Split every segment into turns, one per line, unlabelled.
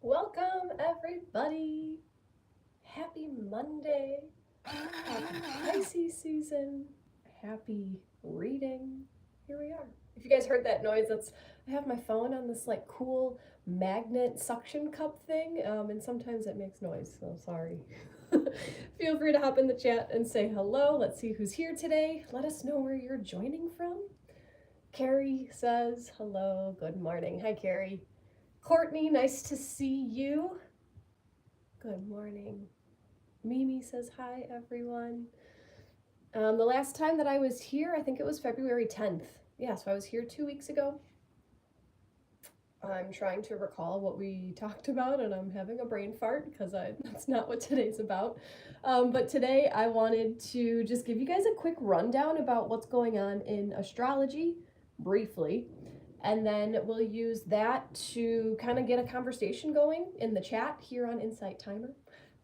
Welcome, everybody. Happy Monday. Happy Pisces season. Happy reading. Here we are. If you guys heard that noise, I have my phone on this like cool magnet suction cup thing, and sometimes it makes noise, so sorry. Feel free to hop in the chat and say hello. Let's see who's here today. Let us know where you're joining from. Carrie says hello. Good morning. Hi, Carrie. Courtney, nice to see you. Good morning. Mimi says hi, everyone. The last time that I was here, I think it was February 10th. Yeah, so I was here 2 weeks ago. I'm trying to recall what we talked about, and I'm having a brain fart because that's not what today's about. But today I wanted to just give you guys a quick rundown about what's going on in astrology, briefly. And then we'll use that to kind of get a conversation going in the chat here on Insight Timer.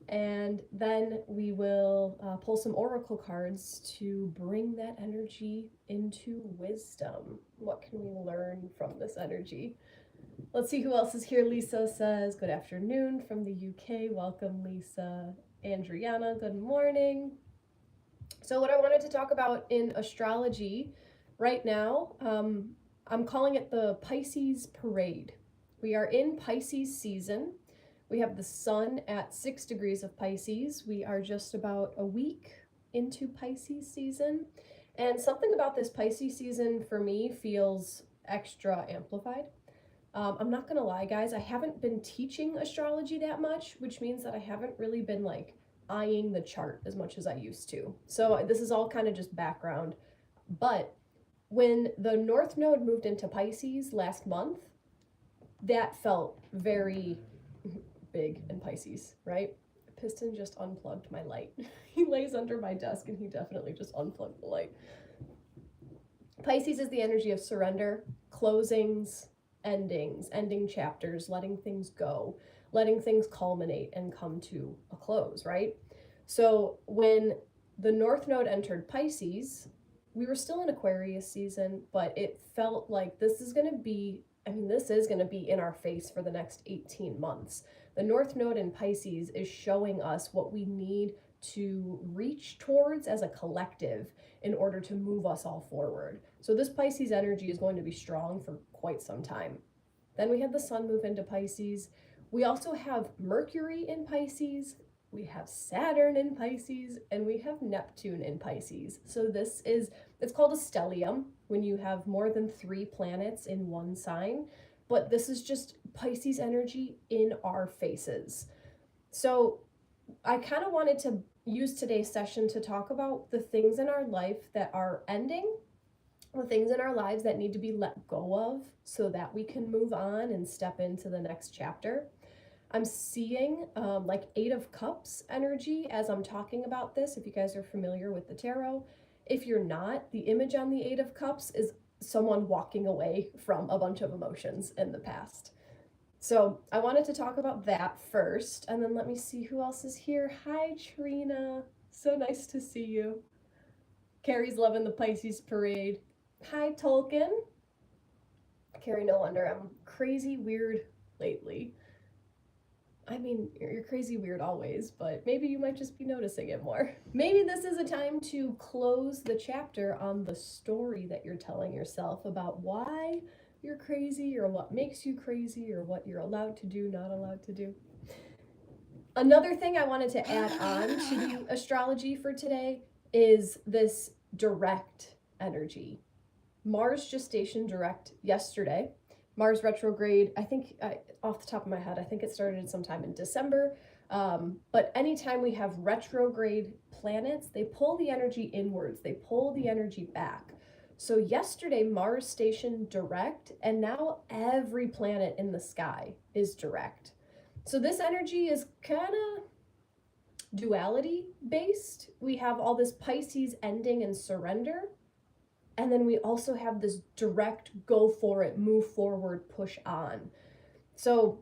And then we will pull some oracle cards to bring that energy into wisdom. What can we learn from this energy? Let's see who else is here. Lisa says, good afternoon from the UK. Welcome, Lisa. Andriana, good morning. So what I wanted to talk about in astrology right now, I'm calling it the Pisces Parade. We are in Pisces season. We have the sun at 6 degrees of Pisces. We are just about a week into Pisces season. And something about this Pisces season for me feels extra amplified. I'm not gonna lie, guys, I haven't been teaching astrology that much, which means that I haven't really been like eyeing the chart as much as I used to. So this is all kind of just background. But when the North Node moved into Pisces last month, that felt very big in Pisces, right? Piston just unplugged my light. He lays under my desk and he definitely just unplugged the light. Pisces is the energy of surrender, closings, endings, ending chapters, letting things go, letting things culminate and come to a close, right? So when the North Node entered Pisces, we were still in Aquarius season, but it felt like this is going to be in our face for the next 18 months. The North Node in Pisces is showing us what we need to reach towards as a collective in order to move us all forward. So this Pisces energy is going to be strong for quite some time. Then we had the sun move into Pisces. We also have Mercury in Pisces. We have Saturn in Pisces, and we have Neptune in Pisces. So it's called a stellium when you have more than 3 planets in one sign, but this is just Pisces energy in our faces. So I kind of wanted to use today's session to talk about the things in our life that are ending, the things in our lives that need to be let go of so that we can move on and step into the next chapter. I'm seeing like 8 of Cups energy as I'm talking about this, if you guys are familiar with the tarot. If you're not, the image on the 8 of Cups is someone walking away from a bunch of emotions in the past. So I wanted to talk about that first, and then let me see who else is here. Hi, Trina. So nice to see you. Carrie's loving the Pisces Parade. Hi, Tolkien. Carrie, no wonder I'm crazy weird lately. I mean, you're crazy weird always, but maybe you might just be noticing it more. Maybe this is a time to close the chapter on the story that you're telling yourself about why you're crazy, or what makes you crazy, or what you're allowed to do, not allowed to do. Another thing I wanted to add on to the astrology for today is this direct energy. Mars gestation direct yesterday. Mars retrograde, I think, off the top of my head, I think it started sometime in December. But anytime we have retrograde planets, they pull the energy inwards, they pull the energy back. So yesterday, Mars stationed direct, and now every planet in the sky is direct. So this energy is kind of duality based. We have all this Pisces ending and surrender. And then we also have this direct go for it, move forward, push on. So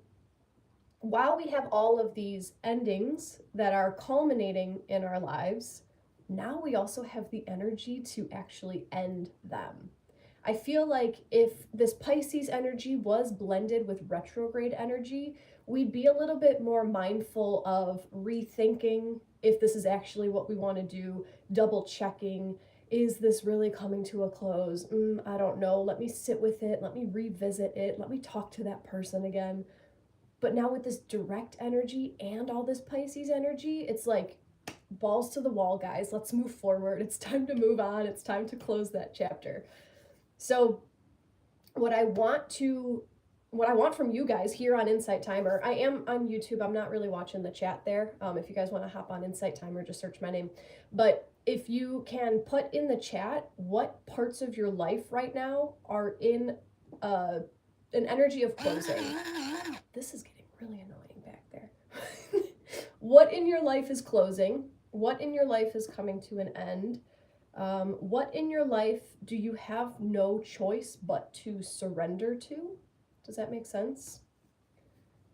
while we have all of these endings that are culminating in our lives, now we also have the energy to actually end them. I feel like if this Pisces energy was blended with retrograde energy, we'd be a little bit more mindful of rethinking if this is actually what we want to do, double checking. Is this really coming to a close? I don't know. Let me sit with it. Let me revisit it. Let me talk to that person again. But now with this direct energy and all this Pisces energy, it's like balls to the wall, guys. Let's move forward. It's time to move on. It's time to close that chapter. So what I want from you guys here on Insight Timer, I am on YouTube. I'm not really watching the chat there. If you guys want to hop on Insight Timer, just search my name. But if you can put in the chat what parts of your life right now are in an energy of closing. This is getting really annoying back there. What in your life is closing? What in your life is coming to an end? What in your life do you have no choice but to surrender to? Does that make sense?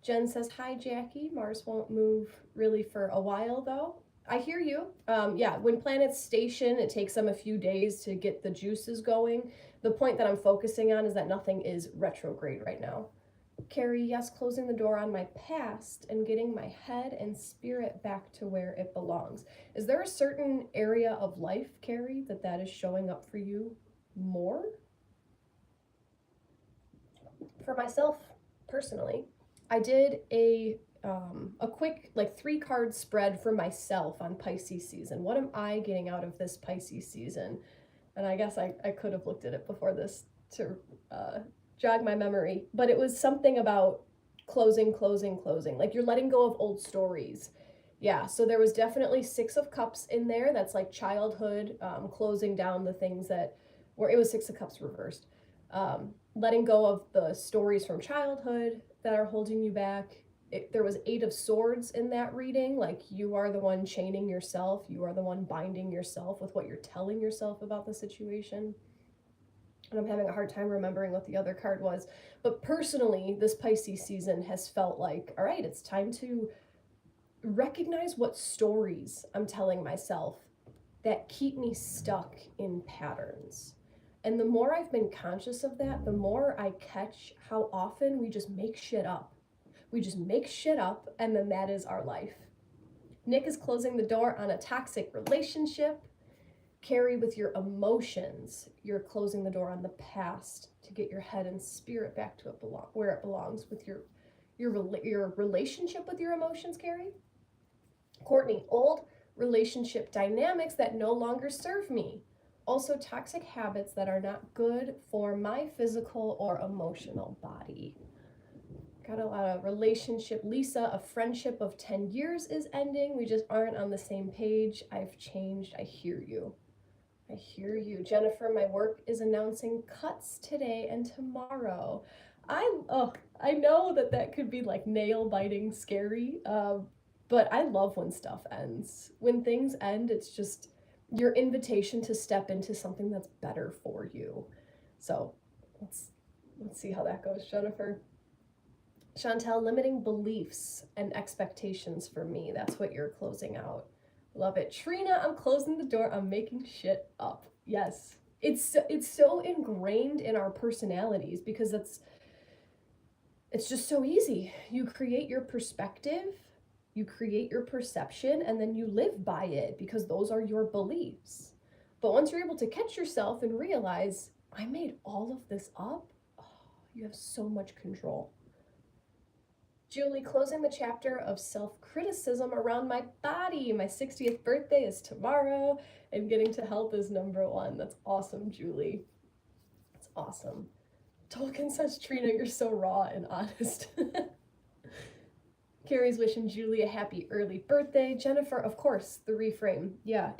Jen says, hi, Jackie. Mars won't move really for a while, though. I hear you. Yeah, when planets station, it takes them a few days to get the juices going. The point that I'm focusing on is that nothing is retrograde right now. Carrie, yes, closing the door on my past and getting my head and spirit back to where it belongs. Is there a certain area of life, Carrie, that is showing up for you more? For myself, personally, I did a quick, like, 3-card spread for myself on Pisces season. What am I getting out of this Pisces season? And I guess I could have looked at it before this to jog my memory, but it was something about closing. Like you're letting go of old stories. Yeah, so there was definitely 6 of Cups in there. That's like childhood, closing down the things that were, it was 6 of Cups reversed. Letting go of the stories from childhood that are holding you back. There was 8 of Swords in that reading. Like you are the one chaining yourself. You are the one binding yourself with what you're telling yourself about the situation. And I'm having a hard time remembering what the other card was. But personally, this Pisces season has felt like, all right, it's time to recognize what stories I'm telling myself that keep me stuck in patterns. And the more I've been conscious of that, the more I catch how often we just make shit up. We just make shit up, and then that is our life. Nick is closing the door on a toxic relationship. Carry with your emotions, you're closing the door on the past to get your head and spirit back to where it belongs with your relationship with your emotions, Carrie. Courtney, old relationship dynamics that no longer serve me. Also toxic habits that are not good for my physical or emotional body. Got a lot of relationship. Lisa, a friendship of 10 years is ending. We just aren't on the same page. I've changed. I hear you. I hear you. Jennifer, my work is announcing cuts today and tomorrow. I know that could be like nail biting scary, but I love when stuff ends. When things end, it's just your invitation to step into something that's better for you. So let's see how that goes, Jennifer. Chantel, limiting beliefs and expectations for me. That's what you're closing out. Love it. Trina, I'm closing the door. I'm making shit up. Yes. It's so ingrained in our personalities because it's just so easy. You create your perspective, you create your perception, and then you live by it because those are your beliefs. But once you're able to catch yourself and realize, I made all of this up, you have so much control. Julie, closing the chapter of self-criticism around my body. My 60th birthday is tomorrow, and getting to health is number 1. That's awesome, Julie. That's awesome. Tolkien says, Trina, you're so raw and honest. Carrie's wishing Julie a happy early birthday. Jennifer, of course, the reframe. Yeah,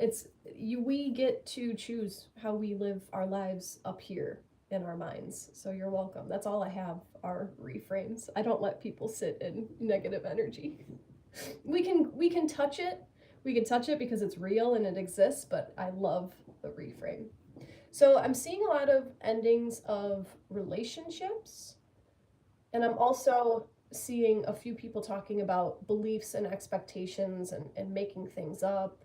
we get to choose how we live our lives up here in our minds. So you're welcome. That's all I have are reframes. I don't let people sit in negative energy. We can touch it. We can touch it because it's real and it exists, but I love the reframe. So I'm seeing a lot of endings of relationships, and I'm also seeing a few people talking about beliefs and expectations and making things up,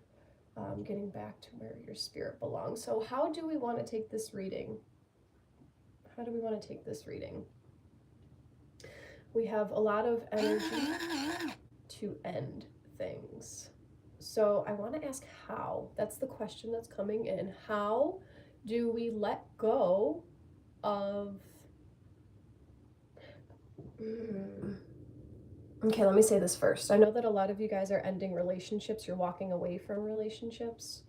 getting back to where your spirit belongs. So how do we want to take this reading? We have a lot of energy to end things. So I want to ask how. That's the question that's coming in. How do we let go of... Okay, let me say this first. I know that a lot of you guys are ending relationships. You're walking away from relationships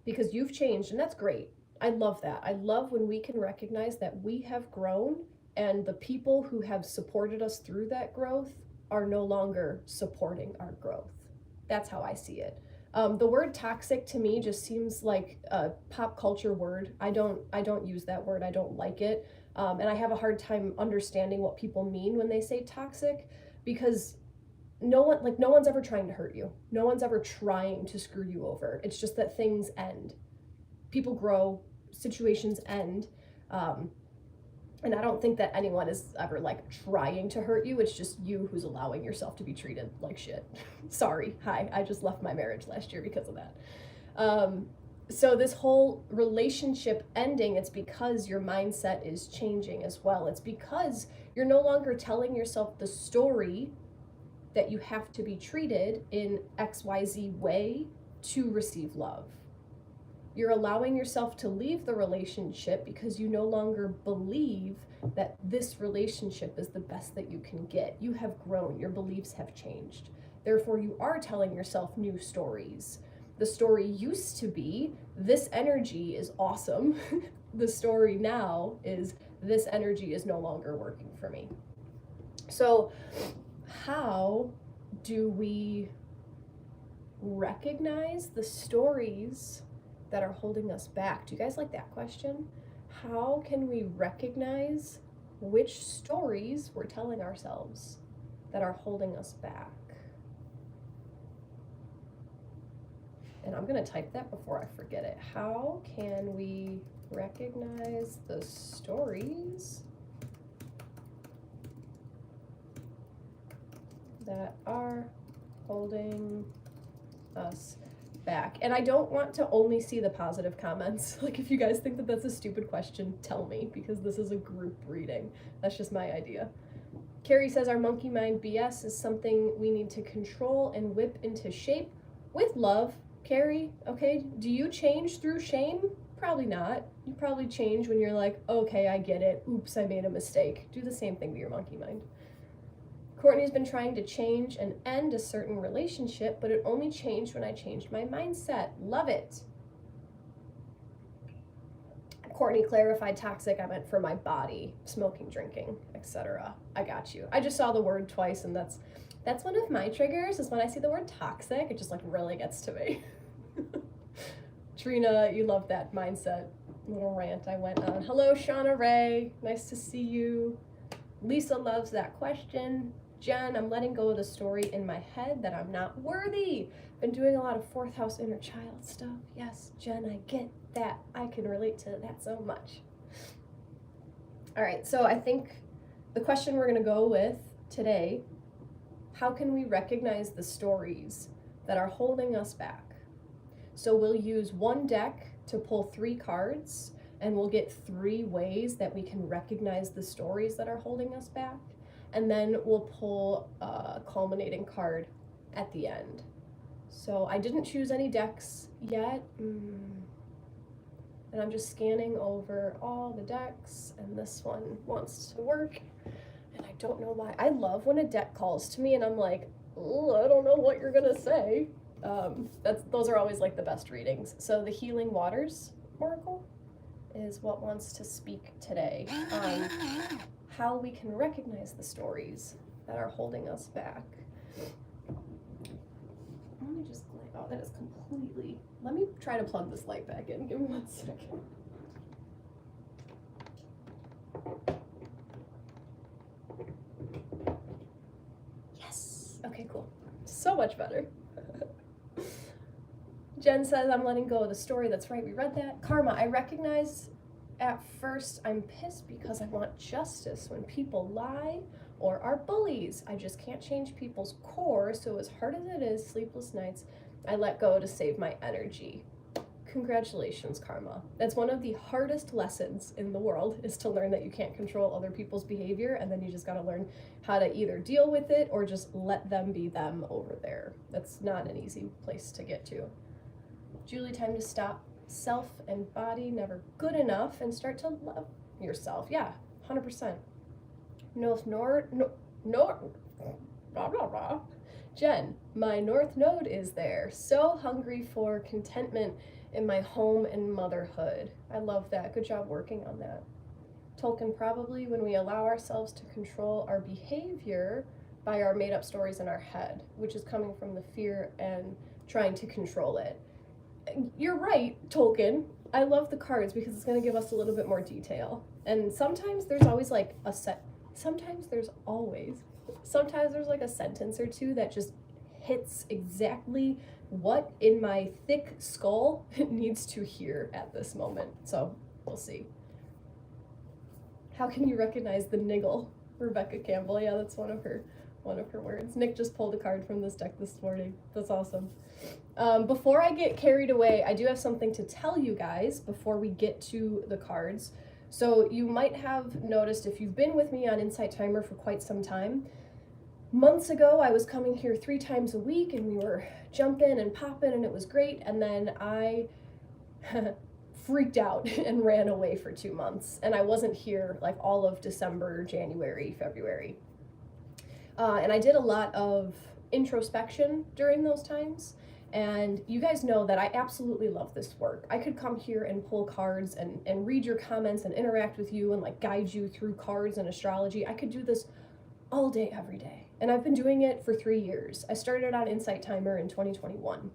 because you've changed, and that's great. I love that. I love when we can recognize that we have grown and the people who have supported us through that growth are no longer supporting our growth. That's how I see it. The word toxic to me just seems like a pop culture word. I don't use that word. I don't like it. And I have a hard time understanding what people mean when they say toxic, because no one's ever trying to hurt you. No one's ever trying to screw you over. It's just that things end. People grow, situations end. And I don't think that anyone is ever like trying to hurt you. It's just you who's allowing yourself to be treated like shit. Sorry. Hi. I just left my marriage last year because of that. So this whole relationship ending, it's because your mindset is changing as well. It's because you're no longer telling yourself the story that you have to be treated in XYZ way to receive love. You're allowing yourself to leave the relationship because you no longer believe that this relationship is the best that you can get. You have grown, your beliefs have changed. Therefore, you are telling yourself new stories. The story used to be, this energy is awesome. The story now is, this energy is no longer working for me. So, how do we recognize the stories that are holding us back? Do you guys like that question? How can we recognize which stories we're telling ourselves that are holding us back? And I'm going to type that before I forget it. How can we recognize the stories that are holding us back? And I don't want to only see the positive comments. Like, if you guys think that that's a stupid question, tell me, because this is a group reading. That's just my idea. Carrie says, our monkey mind BS is something we need to control and whip into shape with love. Carrie, okay, do you change through shame? Probably not. You probably change when you're like, okay, I get it. Oops, I made a mistake. Do the same thing to your monkey mind. Courtney's been trying to change and end a certain relationship, but it only changed when I changed my mindset. Love it. Courtney clarified toxic, I meant for my body, smoking, drinking, etc. I got you. I just saw the word twice, and that's one of my triggers, is when I see the word toxic, it just like really gets to me. Trina, you love that mindset little rant I went on. Hello, Shauna Ray. Nice to see you. Lisa loves that question. Jen, I'm letting go of the story in my head that I'm not worthy. Been doing a lot of fourth house inner child stuff. Yes, Jen, I get that. I can relate to that so much. All right, so I think the question we're going to go with today, how can we recognize the stories that are holding us back? So we'll use one deck to pull 3 cards, and we'll get 3 ways that we can recognize the stories that are holding us back. And then we'll pull a culminating card at the end. So I didn't choose any decks yet. And I'm just scanning over all the decks, and this one wants to work. And I don't know why. I love when a deck calls to me and I'm like, oh, I don't know what you're gonna say. Those are always like the best readings. So the Healing Waters Oracle is what wants to speak today on how we can recognize the stories that are holding us back. Let me just, oh, that is completely, let me try to plug this light back in. Give me 1 second. Yes. Okay, cool. So much better. Jen says, I'm letting go of the story. That's right, we read that. Karma, I recognize at first I'm pissed because I want justice when people lie or are bullies. I just can't change people's core, so as hard as it is, sleepless nights, I let go to save my energy. Congratulations, karma. That's one of the hardest lessons in the world, is to learn that you can't control other people's behavior, and then you just got to learn how to either deal with it or just let them be them over there. That's not an easy place to get to. Julie, time to stop self and body never good enough and start to love yourself. Yeah, 100%. North nor no nor blah blah blah. Jen, my north node is there. So hungry for contentment in my home and motherhood. I love that. Good job working on that. Tolkien, probably when we allow ourselves to control our behavior by our made up stories in our head, which is coming from the fear and trying to control it. You're right, Tolkien. I love the cards because it's going to give us a little bit more detail. And sometimes there's always like sometimes there's like a sentence or two that just hits exactly what in my thick skull needs to hear at this moment. So we'll see. How can you recognize the niggle? Rebecca Campbell. Yeah, that's one of her words. Nick just pulled a card from this deck this morning. That's awesome. Before I get carried away, I do have something to tell you guys before we get to the cards. So you might have noticed, if you've been with me on Insight Timer for quite some time, months ago I was coming here 3 times a week and we were jumping and popping and it was great, and then I freaked out and ran away for 2 months, and I wasn't here like all of December, January, February. And I did a lot of introspection during those times. And you guys know that I absolutely love this work. I could come here and pull cards and read your comments and interact with you and like guide you through cards and astrology. I could do this all day, every day. And I've been doing it for 3 years. I started on Insight Timer in 2021.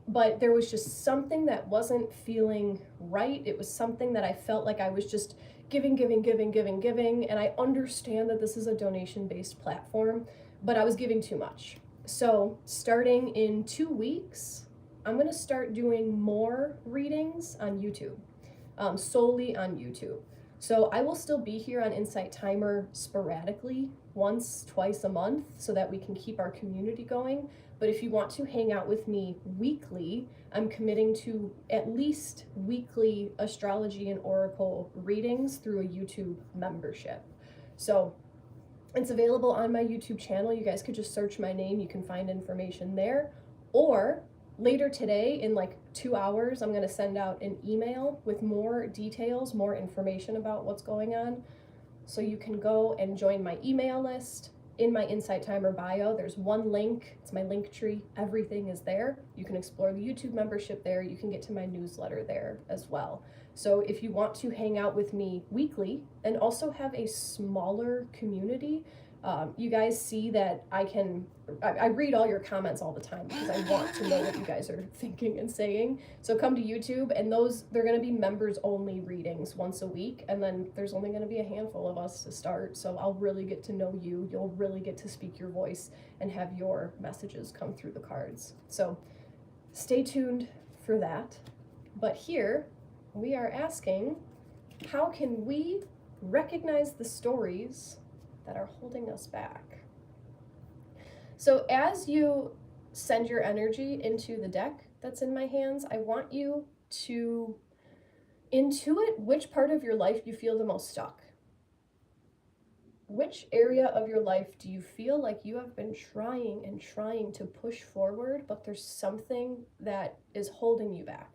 But there was just something that wasn't feeling right. It was something that I felt like I was just giving. And I understand that this is a donation-based platform, but I was giving too much. So starting in 2 weeks, I'm going to start doing more readings on YouTube, solely on YouTube. So I will still be here on Insight Timer sporadically, once, twice a month, so that we can keep our community going. But if you want to hang out with me weekly, I'm committing to at least weekly astrology and oracle readings through a YouTube membership. So it's available on my YouTube channel. You guys could just search my name. You can find information there. Or later today, in like 2 hours, I'm going to send out an email with more details, more information about what's going on. So you can go and join my email list. In my Insight Timer bio, there's one link. It's my link tree. Everything is there. You can explore the YouTube membership there. You can get to my newsletter there as well. So if you want to hang out with me weekly and also have a smaller community, you guys see that I read all your comments all the time because I want to know what you guys are thinking and saying. So come to YouTube, and they're going to be members only readings once a week, and then there's only going to be a handful of us to start. So I'll really get to know you. You'll really get to speak your voice and have your messages come through the cards. So stay tuned for that. But here we are asking, how can we recognize the stories that are holding us back? So as you send your energy into the deck that's in my hands, I want you to intuit which part of your life you feel the most stuck. Which area of your life do you feel like you have been trying to push forward, but there's something that is holding you back?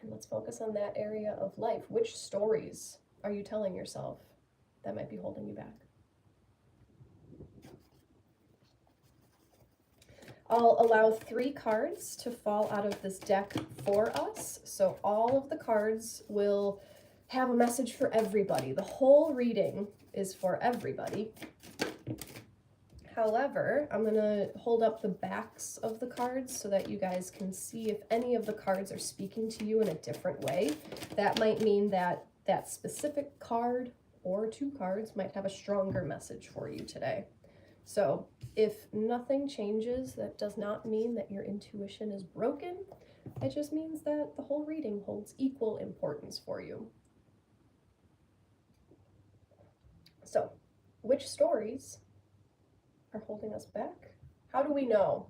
And let's focus on that area of life. Which stories are you telling yourself that might be holding you back? I'll allow 3 cards to fall out of this deck for us. So all of the cards will have a message for everybody. The whole reading is for everybody. However, I'm going to hold up the backs of the cards so that you guys can see if any of the cards are speaking to you in a different way. That might mean that that specific card or 2 cards might have a stronger message for you today. So if nothing changes, that does not mean that your intuition is broken. It just means that the whole reading holds equal importance for you. So, which stories are holding us back? How do we know?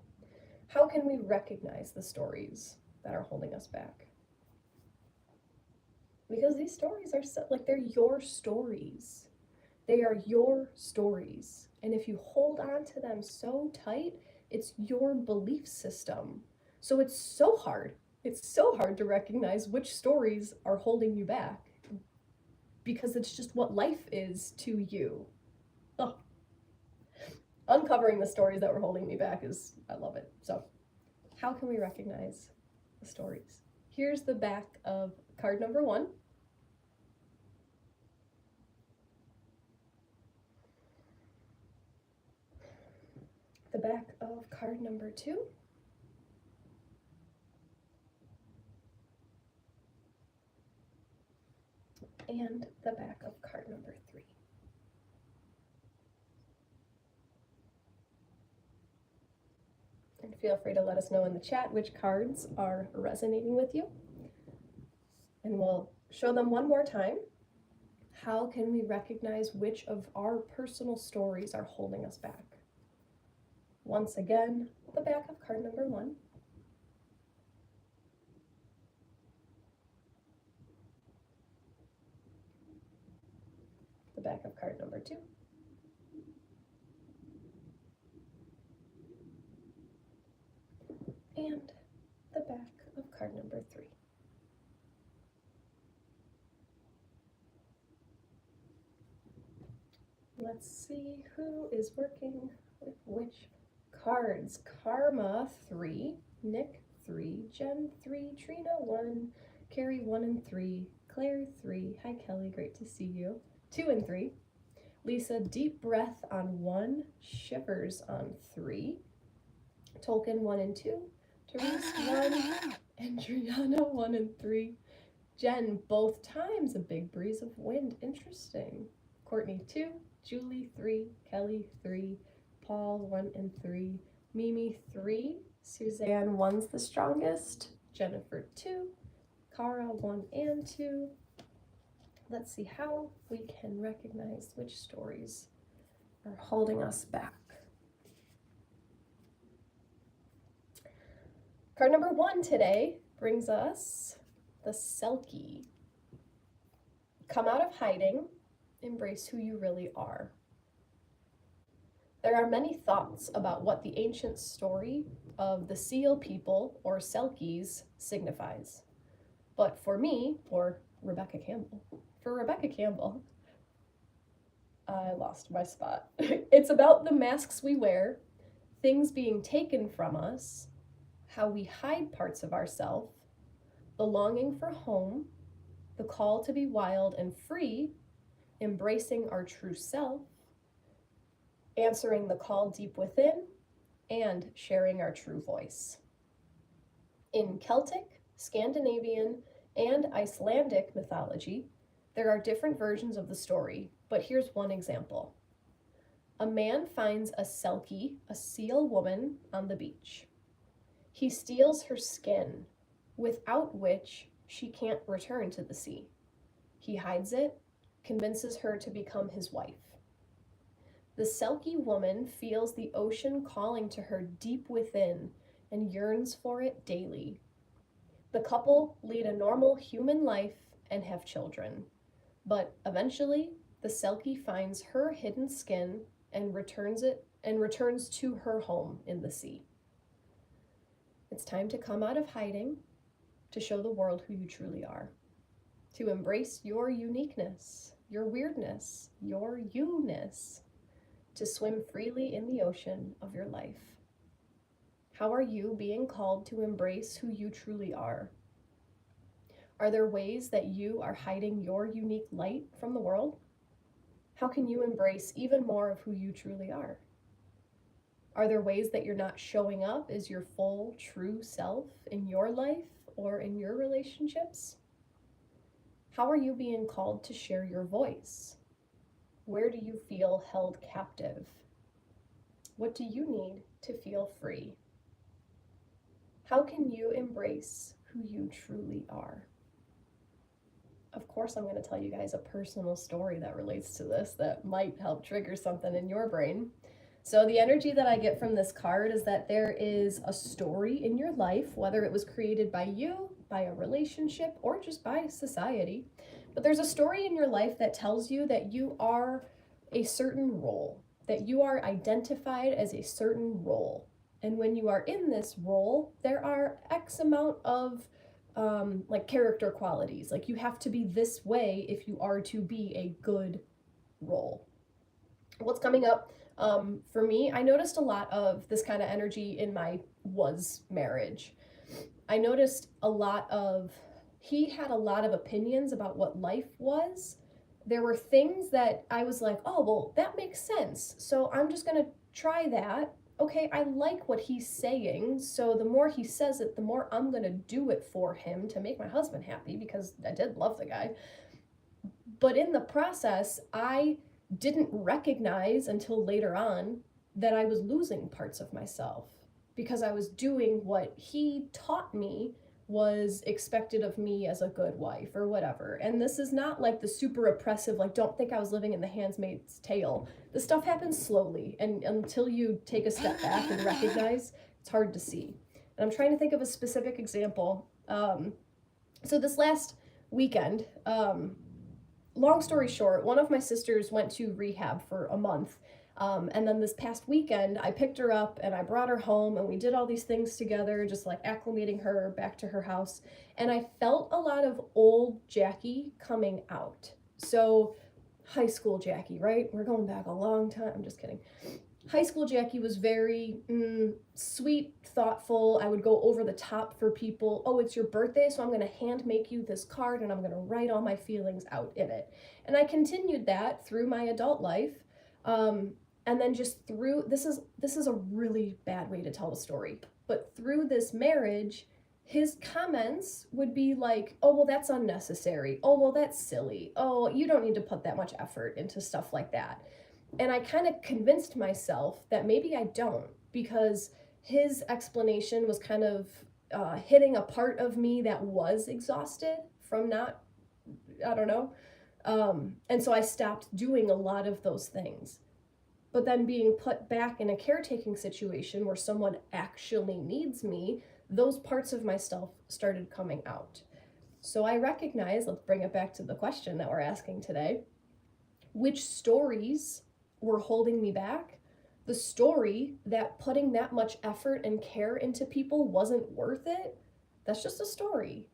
How can we recognize the stories that are holding us back? Because these stories are so, like, they're your stories. They are your stories. And if you hold on to them so tight, it's your belief system. So it's so hard. It's so hard to recognize which stories are holding you back because it's just what life is to you. Oh, uncovering the stories that were holding me back is, I love it. So, how can we recognize the stories? Here's the back of card number 1. The back of card number 2. And the back of card number 3. And feel free to let us know in the chat which cards are resonating with you. And we'll show them one more time. How can we recognize which of our personal stories are holding us back? Once again, the back of card number 1. The back of card number 2. And the back of card number 3. Let's see who is working with which cards. Karma 3, Nick 3, Jen 3, Trina 1, Carrie 1 and 3, Claire 3, hi Kelly, great to see you, 2 and 3, Lisa, deep breath on 1, shivers on 3, Tolkien 1 and 2, Therese 1, and Triana 1 and 3, Jen both times, a big breeze of wind, interesting, Courtney 2, Julie 3, Kelly 3, Paul 1 and 3, Mimi 3, Suzanne 1's the strongest, Jennifer 2, Cara 1 and 2. Let's see how we can recognize which stories are holding us back. Card number 1 today brings us the Selkie. Come out of hiding, embrace who you really are. There are many thoughts about what the ancient story of the Seal people, or Selkies, signifies. But for me, or Rebecca Campbell, I lost my spot. It's about the masks we wear, things being taken from us, how we hide parts of ourselves, the longing for home, the call to be wild and free, embracing our true self, answering the call deep within, and sharing our true voice. In Celtic, Scandinavian, and Icelandic mythology, there are different versions of the story, but here's one example. A man finds a Selkie, a seal woman, on the beach. He steals her skin, without which she can't return to the sea. He hides it, convinces her to become his wife. The Selkie woman feels the ocean calling to her deep within and yearns for it daily. The couple lead a normal human life and have children, but eventually the Selkie finds her hidden skin and returns to her home in the sea. It's time to come out of hiding, to show the world who you truly are, to embrace your uniqueness, your weirdness, your you-ness, to swim freely in the ocean of your life. How are you being called to embrace who you truly are? Are there ways that you are hiding your unique light from the world? How can you embrace even more of who you truly are? Are there ways that you're not showing up as your full, true self in your life or in your relationships? How are you being called to share your voice? Where do you feel held captive? What do you need to feel free? How can you embrace who you truly are? Of course, I'm going to tell you guys a personal story that relates to this that might help trigger something in your brain. So the energy that I get from this card is that there is a story in your life, whether it was created by you, by a relationship, or just by society. But there's a story in your life that tells you that you are a certain role, that you are identified as a certain role. And when you are in this role, there are X amount of like character qualities. Like you have to be this way if you are to be a good role. What's coming up for me, I noticed a lot of this kind of energy in my was marriage. I noticed a lot of, he had a lot of opinions about what life was. There were things that I was like, oh, well, that makes sense. So I'm just going to try that. Okay, I like what he's saying. So the more he says it, the more I'm going to do it for him to make my husband happy, because I did love the guy. But in the process, I didn't recognize until later on that I was losing parts of myself because I was doing what he taught me was expected of me as a good wife or whatever. And this is not like the super oppressive, like, don't think I was living in the handmaid's tale. This stuff happens slowly, and until you take a step back and recognize, it's hard to see. And I'm trying to think of a specific example. So this last weekend, long story short, one of my sisters went to rehab for a month. And then this past weekend, I picked her up and I brought her home and we did all these things together, just like acclimating her back to her house. And I felt a lot of old Jackie coming out. So, high school Jackie, right? We're going back a long time. I'm just kidding. High school Jackie was very sweet, thoughtful. I would go over the top for people. Oh, it's your birthday, so I'm going to hand make you this card and I'm going to write all my feelings out in it. And I continued that through my adult life. And then just through, this is a really bad way to tell the story, but through this marriage, his comments would be like, oh, well, that's unnecessary. Oh, well, that's silly. Oh, you don't need to put that much effort into stuff like that. And I kind of convinced myself that maybe I don't, because his explanation was kind of hitting a part of me that was exhausted from not, I don't know. And so I stopped doing a lot of those things. But then being put back in a caretaking situation where someone actually needs me, those parts of myself started coming out. So I recognize, let's bring it back to the question that we're asking today, which stories were holding me back? The story that putting that much effort and care into people wasn't worth it, that's just a story.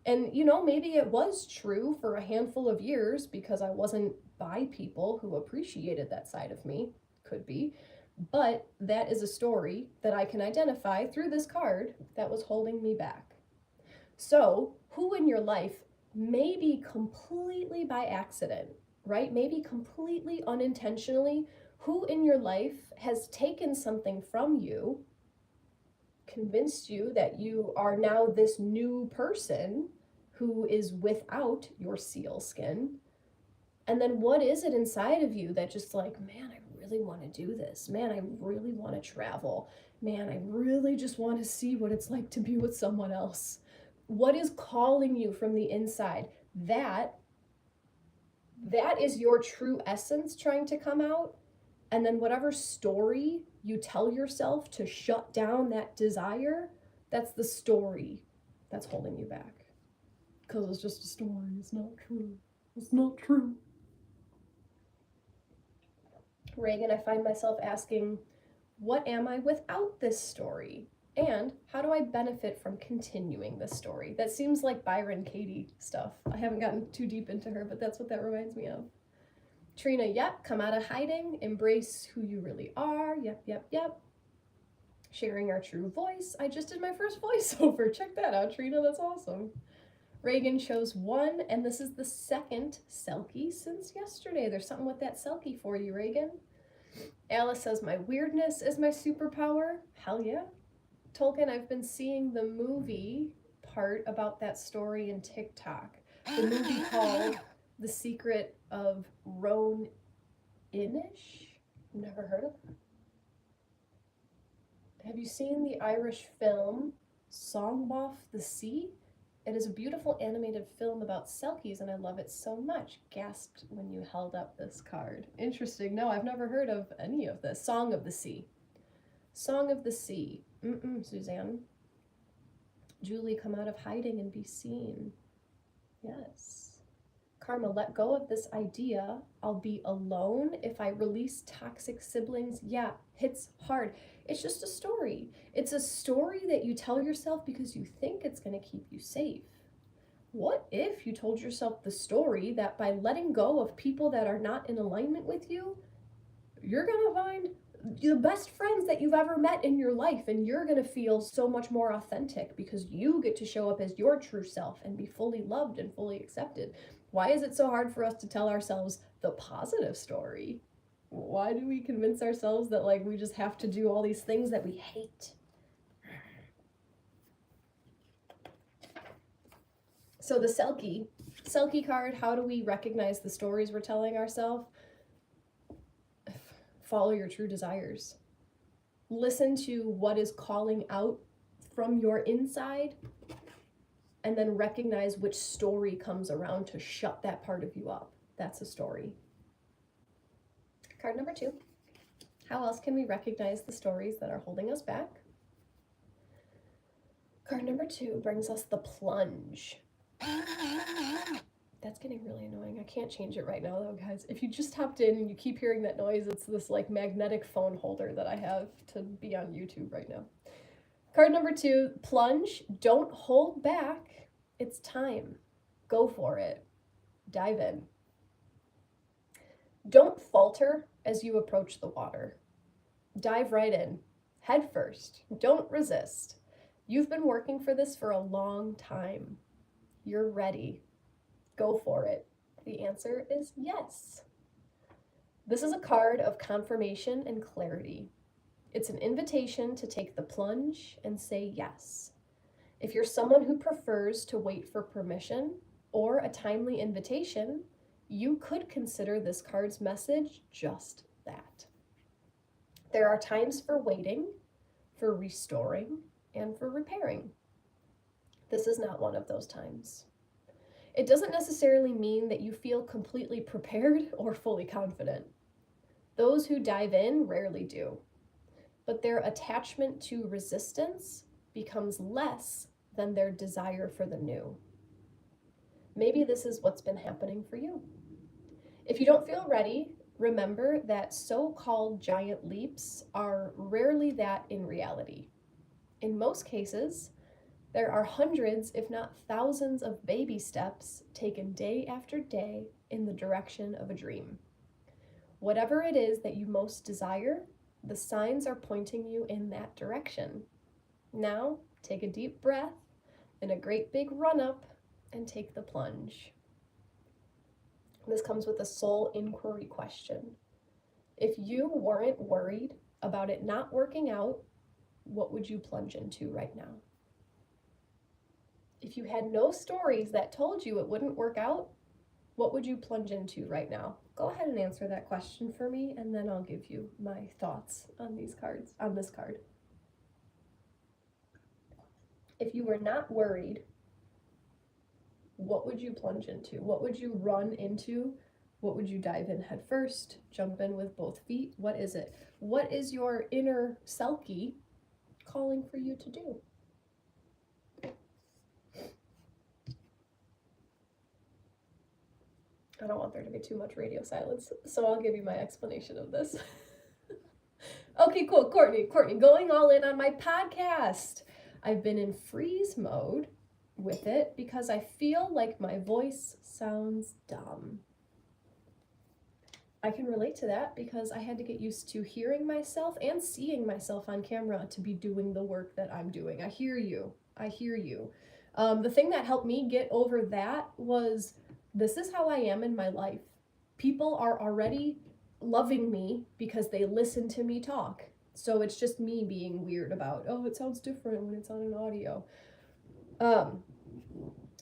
And, you know, maybe it was true for a handful of years because I wasn't by people who appreciated that side of me. Could be. But that is a story that I can identify through this card that was holding me back. So, who in your life, maybe completely by accident, right? Maybe completely unintentionally, who in your life has taken something from you, convinced you that you are now this new person who is without your seal skin? And then what is it inside of you that just like, man, I really want to do this. Man, I really want to travel. Man, I really just want to see what it's like to be with someone else. What is calling you from the inside? That is your true essence trying to come out. And then whatever story you tell yourself to shut down that desire, that's the story that's holding you back. Because it's just a story. It's not true. It's not true. Reagan, I find myself asking, what am I without this story? And how do I benefit from continuing this story? That seems like Byron Katie stuff. I haven't gotten too deep into her, but that's what that reminds me of. Trina, yep, come out of hiding, embrace who you really are, yep. Sharing our true voice. I just did my first voiceover. Check that out, Trina, that's awesome. Reagan chose 1, and this is the second Selkie since yesterday. There's something with that Selkie for you, Reagan. Alice says, my weirdness is my superpower. Hell yeah. Tolkien, I've been seeing the movie part about that story in TikTok. The movie called The Secret of Roan Inish? Never heard of that. Have you seen the Irish film Song Off the Sea? It is a beautiful animated film about Selkies, and I love it so much. Gasped when you held up this card. Interesting. No, I've never heard of any of this. Song of the Sea. Song of the Sea. Suzanne. Julie, come out of hiding and be seen. Yes. Karma, let go of this idea. I'll be alone if I release toxic siblings. Yeah, hits hard. It's just a story. It's a story that you tell yourself because you think it's going to keep you safe. What if you told yourself the story that by letting go of people that are not in alignment with you, you're going to find the best friends that you've ever met in your life, and you're going to feel so much more authentic because you get to show up as your true self and be fully loved and fully accepted. Why is it so hard for us to tell ourselves the positive story? Why do we convince ourselves that like we just have to do all these things that we hate? So the Selkie card, how do we recognize the stories we're telling ourselves? Follow your true desires. Listen to what is calling out from your inside, and then recognize which story comes around to shut that part of you up. That's a story. Card number 2. How else can we recognize the stories that are holding us back? Card number 2 brings us the plunge. That's getting really annoying. I can't change it right now though, guys. If you just hopped in and you keep hearing that noise, it's this like magnetic phone holder that I have to be on YouTube right now. Card number 2, plunge. Don't hold back. It's time. Go for it. Dive in. Don't falter as you approach the water. Dive right in. Head first. Don't resist. You've been working for this for a long time. You're ready. Go for it. The answer is yes. This is a card of confirmation and clarity. It's an invitation to take the plunge and say yes. If you're someone who prefers to wait for permission or a timely invitation, you could consider this card's message just that. There are times for waiting, for restoring, and for repairing. This is not one of those times. It doesn't necessarily mean that you feel completely prepared or fully confident. Those who dive in rarely do, but their attachment to resistance becomes less than their desire for the new. Maybe this is what's been happening for you. If you don't feel ready, remember that so-called giant leaps are rarely that in reality. In most cases, there are hundreds, if not thousands, of baby steps taken day after day in the direction of a dream. Whatever it is that you most desire, the signs are pointing you in that direction. Now, take a deep breath and a great big run up and take the plunge. This comes with a soul inquiry question. If you weren't worried about it not working out, what would you plunge into right now? If you had no stories that told you it wouldn't work out, what would you plunge into right now? Go ahead and answer that question for me, and then I'll give you my thoughts on these cards, on this card. If you were not worried, what would you plunge into? What would you run into? What would you dive in head first? Jump in with both feet? What is it? What is your inner Selkie calling for you to do? I don't want there to be too much radio silence, so I'll give you my explanation of this. Okay, cool. Courtney, going all in on my podcast. I've been in freeze mode with it because I feel like my voice sounds dumb. I can relate to that because I had to get used to hearing myself and seeing myself on camera to be doing the work that I'm doing. I hear you. The thing that helped me get over that was, this is how I am in my life. People are already loving me because they listen to me talk. So it's just me being weird about, oh, it sounds different when it's on an audio.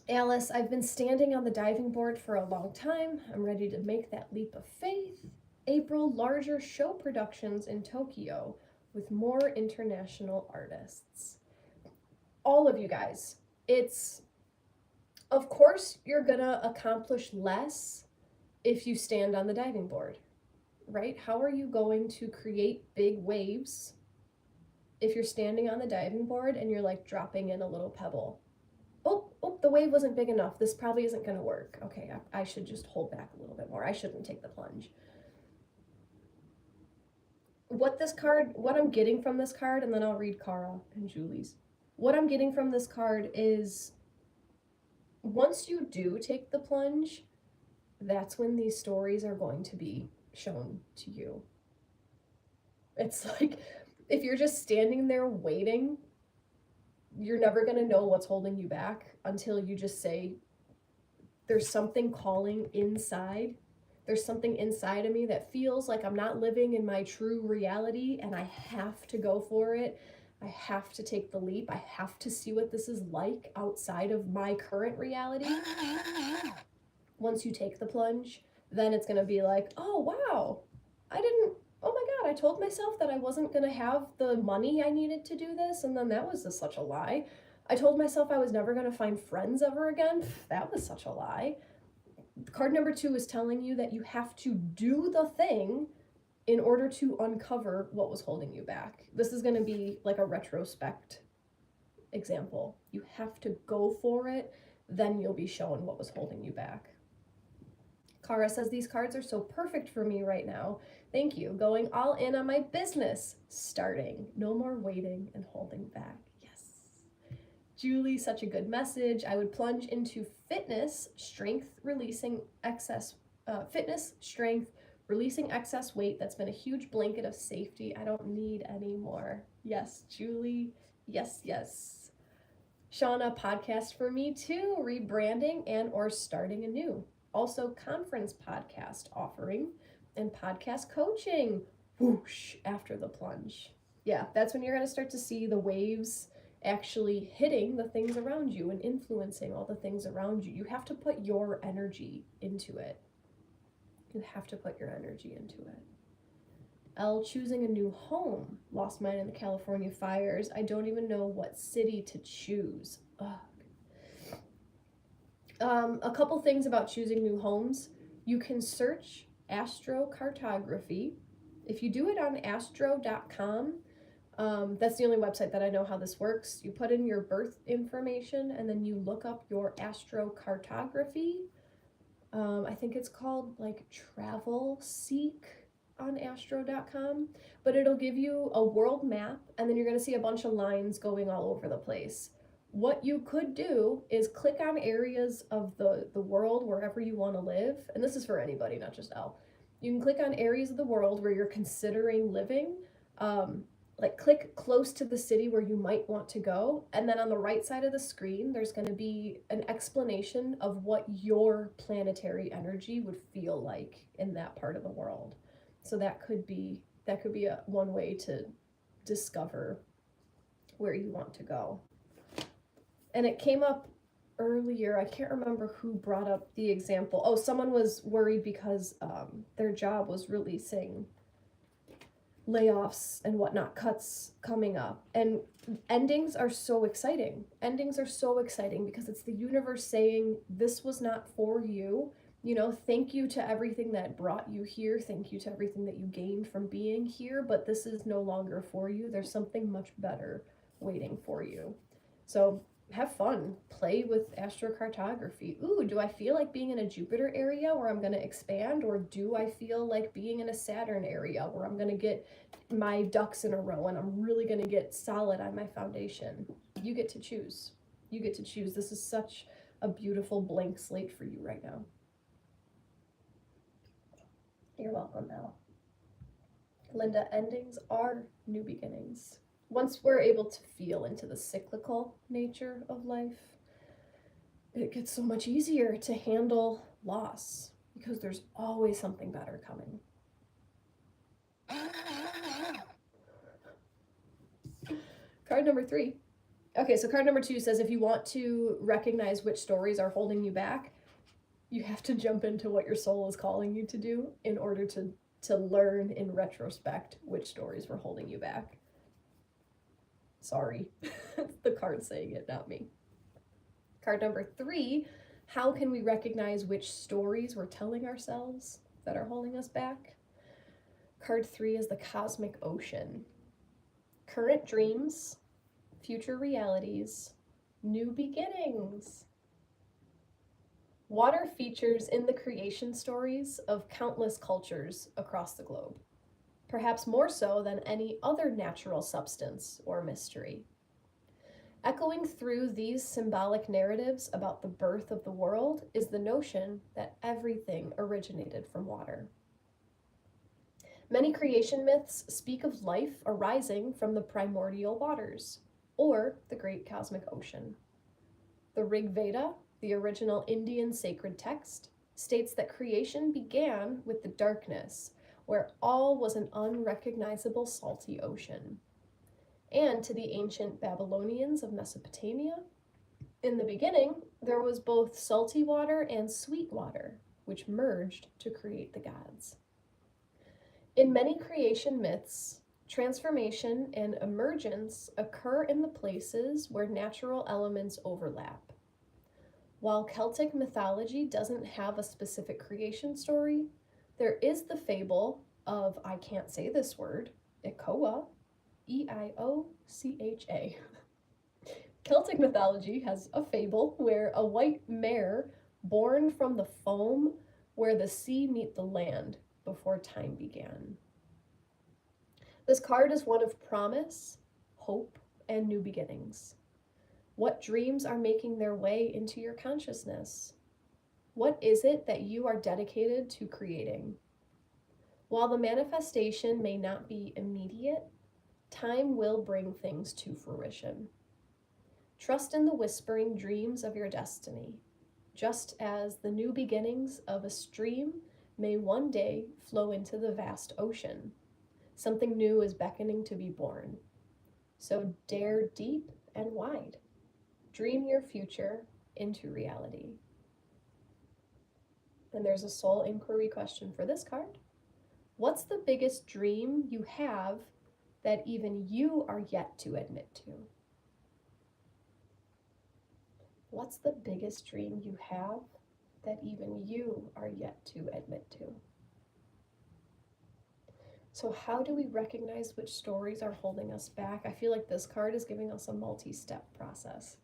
Alice, I've been standing on the diving board for a long time. I'm ready to make that leap of faith. April, larger show productions in Tokyo with more international artists. All of you guys, it's Of course, you're gonna accomplish less if you stand on the diving board, right? How are you going to create big waves if you're standing on the diving board and you're like dropping in a little pebble? Oh, the wave wasn't big enough. This probably isn't going to work. Okay, I should just hold back a little bit more. I shouldn't take the plunge. What I'm getting from this card, and then I'll read Cara and Julie's. What I'm getting from this card is once you do take the plunge, that's when these stories are going to be shown to you. It's like if you're just standing there waiting, you're never going to know what's holding you back until you just say, there's something calling inside. There's something inside of me that feels like I'm not living in my true reality and I have to go for it. I have to take the leap. I have to see what this is like outside of my current reality. Once you take the plunge, then it's going to be like, oh, wow, oh my God, I told myself that I wasn't going to have the money I needed to do this. And then that was such a lie. I told myself I was never going to find friends ever again. That was such a lie. Card number 2 is telling you that you have to do the thing in order to uncover what was holding you back. This is going to be like a retrospect example. You have to go for it, then you'll be shown what was holding you back. Cara says, these cards are so perfect for me right now. Thank you. Going all in on my business. Starting. No more waiting and holding back. Yes. Julie, such a good message. I would plunge into fitness, strength, releasing excess weight. That's been a huge blanket of safety. I don't need any more. Yes, Julie. Yes, yes. Shauna, podcast for me too. Rebranding and or starting anew. Also, conference podcast offering and podcast coaching. Whoosh, after the plunge. Yeah, that's when you're going to start to see the waves actually hitting the things around you and influencing all the things around you. You have to put your energy into it. You have to put your energy into it. Elle, choosing a new home. Lost mine in the California fires. I don't even know what city to choose. Ugh. A couple things about choosing new homes. You can search astrocartography. If you do it on astro.com, that's the only website that I know how this works. You put in your birth information and then you look up your astrocartography. I think it's called like Travel Seek on astro.com, but it'll give you a world map and then you're going to see a bunch of lines going all over the place. What you could do is click on areas of the world wherever you want to live, and this is for anybody, not just Elle. You can click on areas of the world where you're considering living, like click close to the city where you might want to go, and then on the right side of the screen there's going to be an explanation of what your planetary energy would feel like in that part of the world. So that could be one way to discover where you want to go. And it came up earlier, I can't remember who brought up the example. Oh, someone was worried because their job was releasing layoffs and whatnot, cuts coming up. And endings are so exciting. Endings are so exciting because it's the universe saying, this was not for you. You know, thank you to everything that brought you here. Thank you to everything that you gained from being here, but this is no longer for you. There's something much better waiting for you. So have fun, play with astrocartography. Ooh, do I feel like being in a Jupiter area where I'm going to expand, or do I feel like being in a Saturn area where I'm going to get my ducks in a row and I'm really going to get solid on my foundation? You get to choose. You get to choose. This is such a beautiful blank slate for you right now. You're welcome, Elle. Linda, endings are new beginnings. Once we're able to feel into the cyclical nature of life, it gets so much easier to handle loss because there's always something better coming. Card number 3. Okay, so card number 2 says if you want to recognize which stories are holding you back, you have to jump into what your soul is calling you to do in order to learn in retrospect which stories were holding you back. Sorry, it's the card saying it, not me. Card number 3, how can we recognize which stories we're telling ourselves that are holding us back? Card 3 is the cosmic ocean. Current dreams, future realities, new beginnings. Water features in the creation stories of countless cultures across the globe, perhaps more so than any other natural substance or mystery. Echoing through these symbolic narratives about the birth of the world is the notion that everything originated from water. Many creation myths speak of life arising from the primordial waters, or the great cosmic ocean. The Rig Veda, the original Indian sacred text, states that creation began with the darkness, where all was an unrecognizable salty ocean. And to the ancient Babylonians of Mesopotamia, in the beginning, there was both salty water and sweet water, which merged to create the gods. In many creation myths, transformation and emergence occur in the places where natural elements overlap. While Celtic mythology doesn't have a specific creation story, there is the fable of, I can't say this word, Iocha, E-I-O-C-H-A. Celtic mythology has a fable where a white mare born from the foam where the sea meet the land before time began. This card is one of promise, hope, and new beginnings. What dreams are making their way into your consciousness? What is it that you are dedicated to creating? While the manifestation may not be immediate, time will bring things to fruition. Trust in the whispering dreams of your destiny, just as the new beginnings of a stream may one day flow into the vast ocean. Something new is beckoning to be born. So dare deep and wide. Dream your future into reality. And there's a soul inquiry question for this card. What's the biggest dream you have that even you are yet to admit to? What's the biggest dream you have that even you are yet to admit to? So how do we recognize which stories are holding us back? I feel like this card is giving us a multi-step process.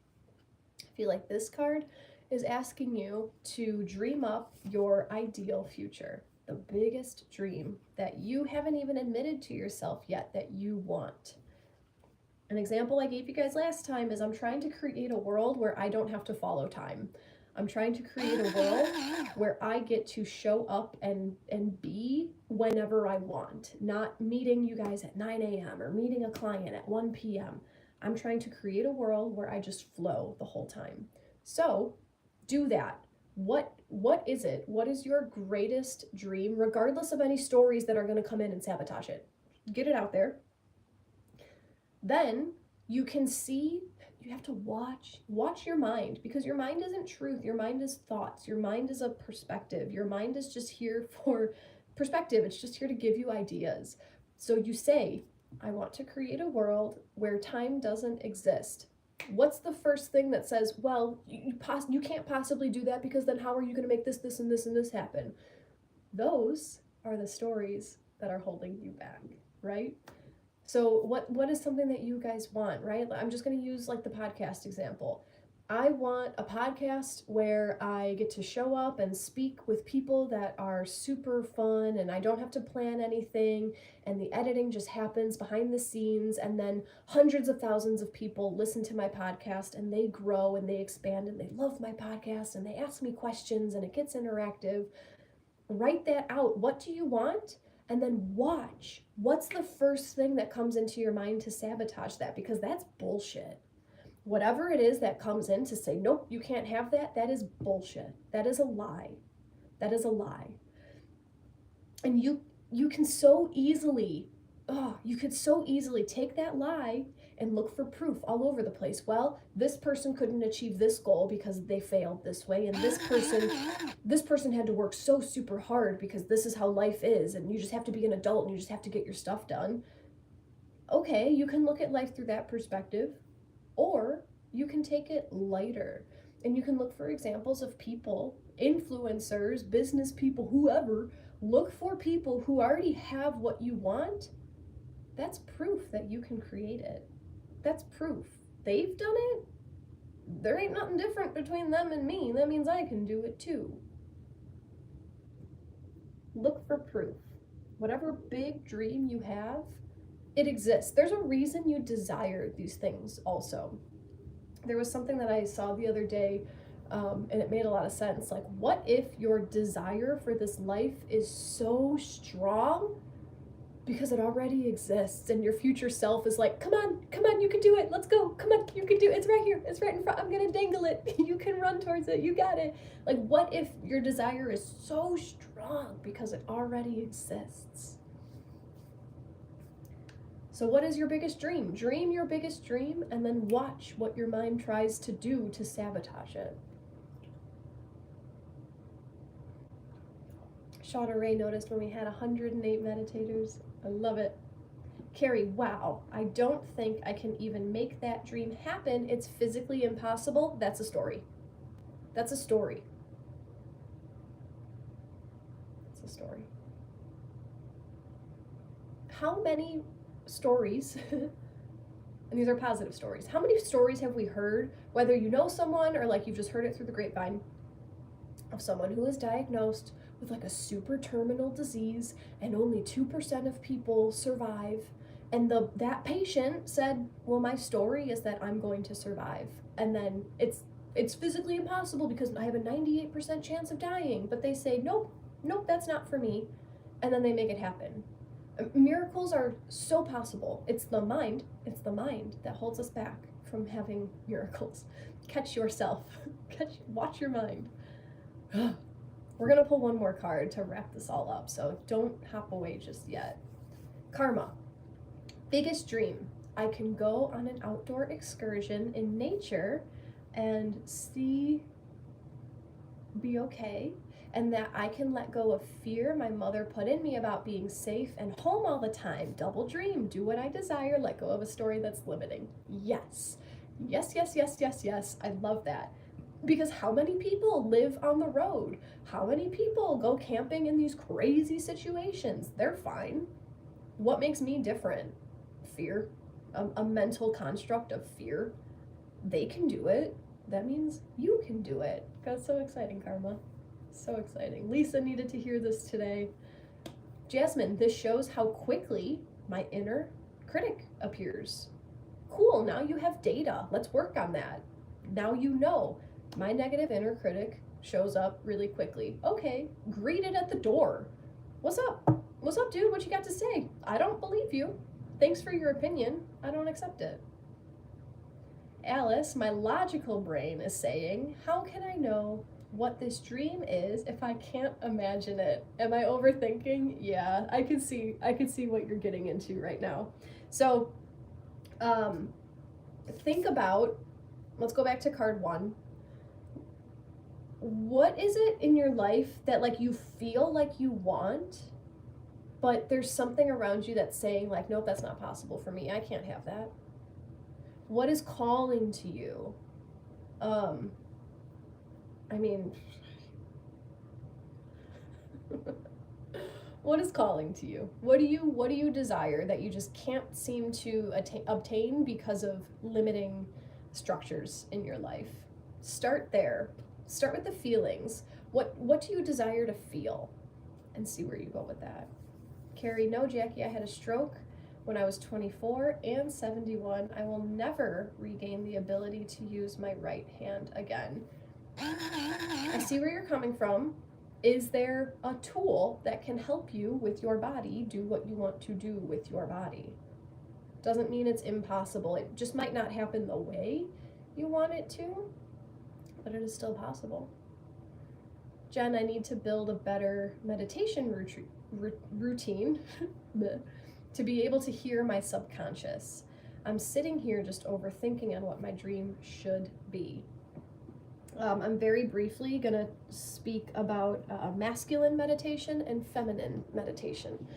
I feel like this card is asking you to dream up your ideal future, the biggest dream that you haven't even admitted to yourself yet that you want. An example I gave you guys last time is I'm trying to create a world where I don't have to follow time. I'm trying to create a world where I get to show up and be whenever I want, not meeting you guys at 9 a.m. or meeting a client at 1 p.m. I'm trying to create a world where I just flow the whole time. So do that. What is it? What is your greatest dream, regardless of any stories that are going to come in and sabotage it? Get it out there. Then you can see, you have to watch your mind, because your mind isn't truth. Your mind is thoughts. Your mind is a perspective. Your mind is just here for perspective. It's just here to give you ideas. So you say, I want to create a world where time doesn't exist. What's the first thing that says, well, you can't possibly do that, because then how are you going to make this, and this, and this happen? Those are the stories that are holding you back, right? So what is something that you guys want, right? I'm just going to use like the podcast example. I want a podcast where I get to show up and speak with people that are super fun, and I don't have to plan anything, and the editing just happens behind the scenes, and then hundreds of thousands of people listen to my podcast, and they grow and they expand and they love my podcast and they ask me questions and it gets interactive. Write that out. What do you want? And then watch. What's the first thing that comes into your mind to sabotage that? Because that's bullshit. Whatever it is that comes in to say, nope, you can't have that, that is bullshit. That is a lie. That is a lie. And you can so easily, you could so easily take that lie and look for proof all over the place. Well, this person couldn't achieve this goal because they failed this way, and this person had to work so super hard because this is how life is, and you just have to be an adult and you just have to get your stuff done. Okay, you can look at life through that perspective, or you can take it lighter And you can look for examples of people, influencers, business people, whoever. Look for people who already have what you want. That's proof that you can create it. That's proof. They've done it. There ain't nothing different between them and me. That means I can do it too. Look for proof. Whatever big dream you have, it exists. There's a reason you desire these things also. There was something that I saw the other day, and it made a lot of sense. Like, what if your desire for this life is so strong because it already exists, and your future self is like, come on, you can do it, let's go, come on, you can do it, it's right here, it's right in front, I'm gonna dangle it, you can run towards it, you got it. Like, what if your desire is so strong because it already exists? So what is your biggest dream? Dream your biggest dream, and then watch what your mind tries to do to sabotage it. Shauna Ray noticed when we had 108 meditators. I love it. Carrie, wow, I don't think I can even make that dream happen. It's physically impossible. That's a story. That's a story. That's a story. How many stories, and these are positive stories, how many stories have we heard, whether you know someone or like you've just heard it through the grapevine, of someone who is diagnosed with like a super terminal disease and only 2% of people survive, and that patient said, well, my story is that I'm going to survive, and then it's physically impossible because I have a 98% chance of dying, but they say nope, that's not for me, and then they make it happen. Miracles are so possible. It's the mind that holds us back from having miracles. Catch yourself. Watch your mind. We're gonna pull one more card to wrap this all up, so don't hop away just yet. Karma. Biggest dream. I can go on an outdoor excursion in nature and be okay, and that I can let go of fear my mother put in me about being safe and home all the time. Double dream. Do what I desire. Let go of a story that's limiting. Yes. I love that. Because how many people live on the road? How many people go camping in these crazy situations? They're fine. What makes me different? Fear. A mental construct of fear. They can do it. That means you can do it. That's so exciting, Karma. So exciting. Lisa needed to hear this today. Jasmine, this shows how quickly my inner critic appears. Cool, now you have data. Let's work on that. Now you know. My negative inner critic shows up really quickly. Okay, greet it at the door. What's up? What's up, dude? What you got to say? I don't believe you. Thanks for your opinion. I don't accept it. Alice, my logical brain is saying, how can I know what this dream is if I can't imagine it? Am I overthinking? Yeah, I can see what you're getting into right now. So, think about, let's go back to card 1. What is it in your life that like you feel like you want, but there's something around you that's saying like, nope, that's not possible for me. I can't have that. What is calling to you? What is calling to you? What do you desire that you just can't seem to obtain because of limiting structures in your life? Start there. Start with the feelings. What do you desire to feel? And see where you go with that. Carrie, no, Jackie, I had a stroke when I was 24 and 71. I will never regain the ability to use my right hand again. I see where you're coming from. Is there a tool that can help you with your body do what you want to do with your body? Doesn't mean it's impossible. It just might not happen the way you want it to, but it is still possible. Jen, I need to build a better meditation routine to be able to hear my subconscious. I'm sitting here just overthinking on what my dream should be. I'm very briefly going to speak about masculine meditation and feminine meditation.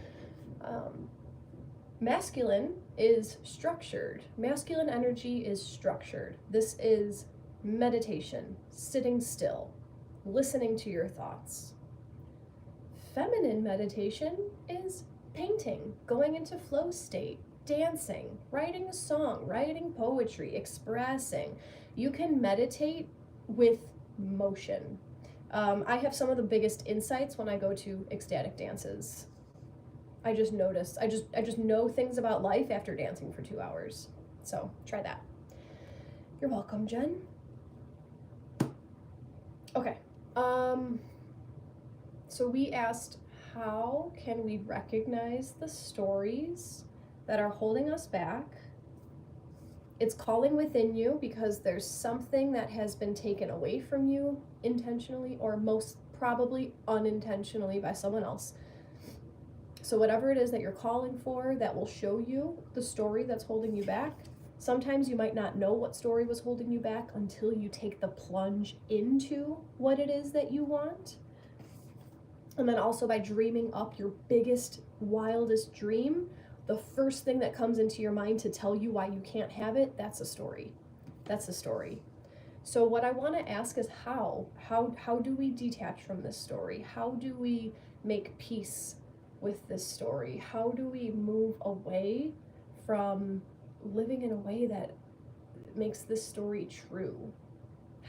Masculine is structured. Masculine energy is structured. This is meditation, sitting still, listening to your thoughts. Feminine meditation is painting, going into flow state, dancing, writing a song, writing poetry, expressing. You can meditate with motion. I have some of the biggest insights when I go to ecstatic dances. I just notice. I just know things about life after dancing for 2 hours. So try that. You're welcome, Jen. Okay. So we asked, how can we recognize the stories that are holding us back? It's calling within you because there's something that has been taken away from you intentionally or most probably unintentionally by someone else. So whatever it is that you're calling for that will show you the story that's holding you back. Sometimes you might not know what story was holding you back until you take the plunge into what it is that you want. And then also by dreaming up your biggest, wildest dream, the first thing that comes into your mind to tell you why you can't have it, that's a story. That's a story. So what I want to ask is how do we detach from this story? How do we make peace with this story? How do we move away from living in a way that makes this story true?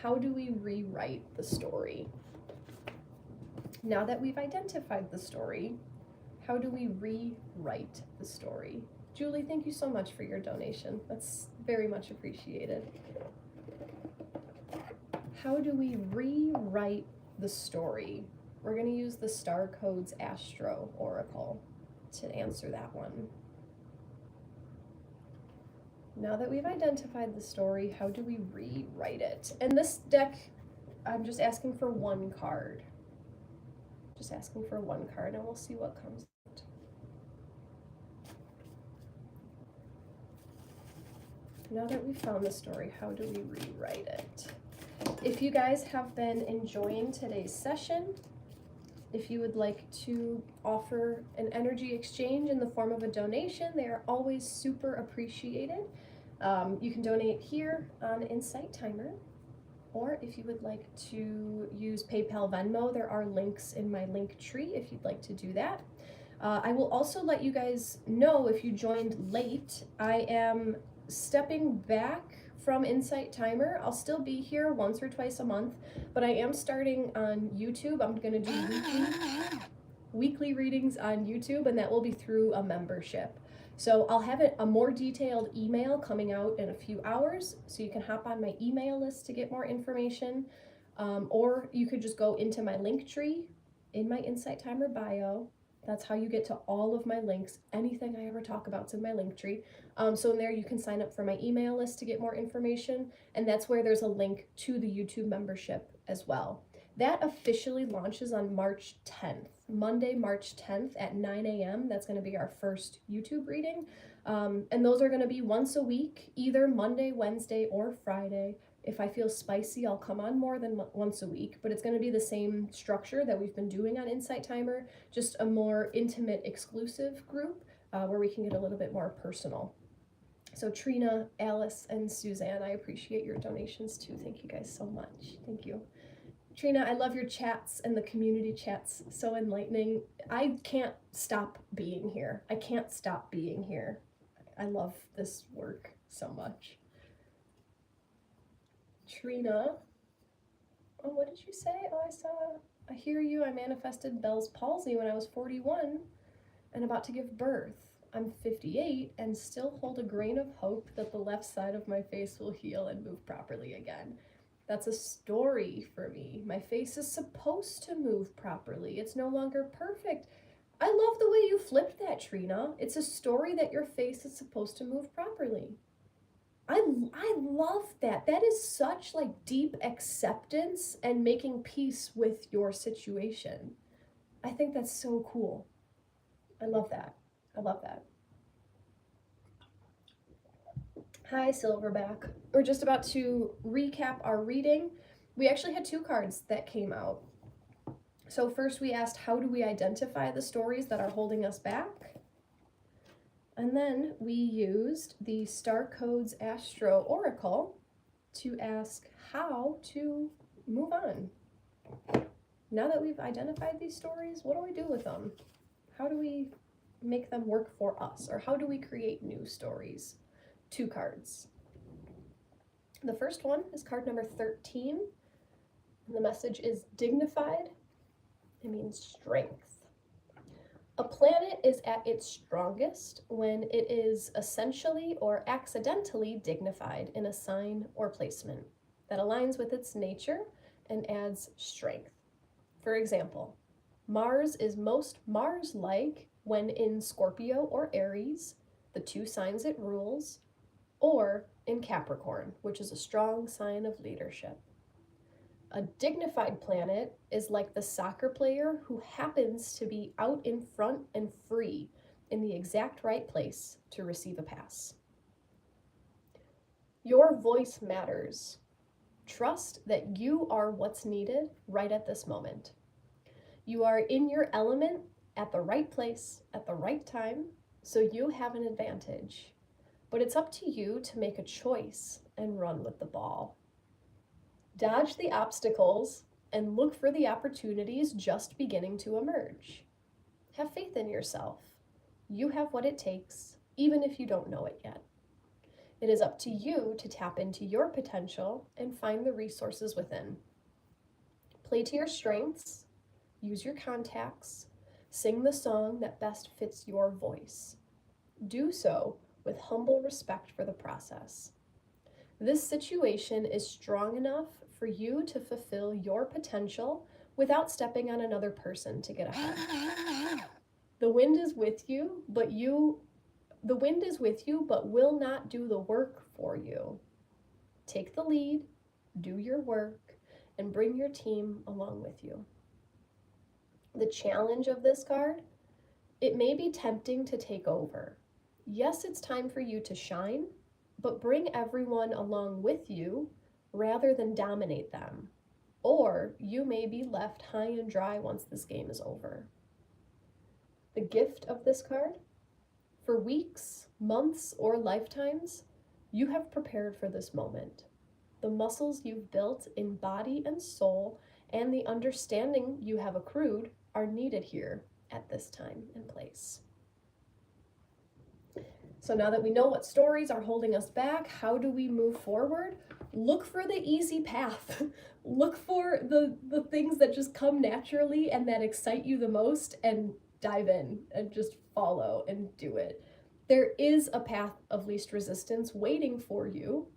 How do we rewrite the story? Now that we've identified the story, how do we rewrite the story? Julie, thank you so much for your donation. That's very much appreciated. How do we rewrite the story? We're going to use the Star Codes Astro Oracle to answer that one. Now that we've identified the story, how do we rewrite it? And this deck, I'm just asking for one card. Just asking for one card, and we'll see what comes out. Now that we've found the story, how do we rewrite it? If you guys have been enjoying today's session, if you would like to offer an energy exchange in the form of a donation, they are always super appreciated. You can donate here on Insight Timer, or if you would like to use PayPal, Venmo, there are links in my link tree if you'd like to do that. I will also let you guys know if you joined late, I am stepping back from Insight Timer. I'll still be here once or twice a month, but I am starting on YouTube. I'm going to do weekly readings on YouTube, and that will be through a membership. So I'll have a more detailed email coming out in a few hours, so you can hop on my email list to get more information, or you could just go into my link tree in my Insight Timer bio. That's how you get to all of my links. Anything I ever talk about is in my link tree. So in there you can sign up for my email list to get more information, and that's where there's a link to the YouTube membership as well. That officially launches on March 10th, Monday, March 10th at 9 a.m. That's going to be our first YouTube reading. And those are going to be once a week, either Monday, Wednesday, or Friday. If I feel spicy, I'll come on more than once a week, but it's going to be the same structure that we've been doing on Insight Timer, just a more intimate, exclusive group where we can get a little bit more personal. So Trina, Alice, and Suzanne, I appreciate your donations too. Thank you guys so much. Thank you. Trina, I love your chats and the community chats. So enlightening. I can't stop being here. I can't stop being here. I love this work so much. Trina, oh, what did you say? Oh, I hear you. I manifested Bell's palsy when I was 41 and about to give birth. I'm 58 and still hold a grain of hope that the left side of my face will heal and move properly again. That's a story for me. My face is supposed to move properly. It's no longer perfect. I love the way you flipped that, Trina. It's a story that your face is supposed to move properly. I love that. That is such like deep acceptance and making peace with your situation. I think that's so cool. I love that. I love that. Hi, Silverback. We're just about to recap our reading. We actually had 2 cards that came out. So first we asked, how do we identify the stories that are holding us back? And then we used the Star Codes Astro Oracle to ask how to move on. Now that we've identified these stories, what do we do with them? How do we make them work for us? Or how do we create new stories? 2 cards. The first one is card number 13. And the message is dignified. It means strength. A planet is at its strongest when it is essentially or accidentally dignified in a sign or placement that aligns with its nature and adds strength. For example, Mars is most Mars-like when in Scorpio or Aries, the 2 signs it rules, or in Capricorn, which is a strong sign of leadership. A dignified planet is like the soccer player who happens to be out in front and free in the exact right place to receive a pass. Your voice matters. Trust that you are what's needed right at this moment. You are in your element at the right place at the right time, so you have an advantage. But it's up to you to make a choice and run with the ball. Dodge the obstacles and look for the opportunities just beginning to emerge. Have faith in yourself. You have what it takes, even if you don't know it yet. It is up to you to tap into your potential and find the resources within. Play to your strengths, use your contacts, sing the song that best fits your voice. Do so with humble respect for the process. This situation is strong enough for you to fulfill your potential without stepping on another person to get ahead. The wind is with you, but will not do the work for you. Take the lead, do your work, and bring your team along with you. The challenge of this card, it may be tempting to take over. Yes, it's time for you to shine, but bring everyone along with you rather than dominate them, or you may be left high and dry once this game is over. The gift of this card, for weeks, months, or lifetimes, you have prepared for this moment. The muscles you've built in body and soul and the understanding you have accrued are needed here at this time and place. So now that we know what stories are holding us back, how do we move forward? Look for the easy path. Look for the things that just come naturally and that excite you the most, and dive in and just follow and do it. There is a path of least resistance waiting for you.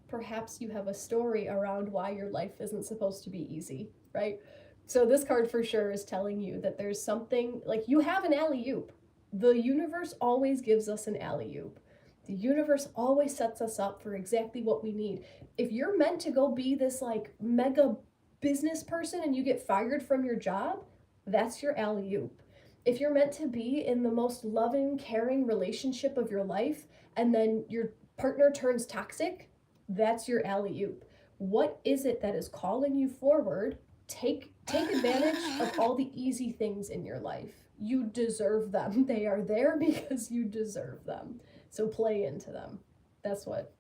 Perhaps you have a story around why your life isn't supposed to be easy, right? So this card for sure is telling you that there's something, like you have an alley-oop. The universe always gives us an alley-oop. The universe always sets us up for exactly what we need. If you're meant to go be this like mega business person and you get fired from your job, that's your alley-oop. If you're meant to be in the most loving, caring relationship of your life and then your partner turns toxic, that's your alley-oop. What is it that is calling you forward? Take advantage of all the easy things in your life. You deserve them. They are there because you deserve them. So play into them. That's what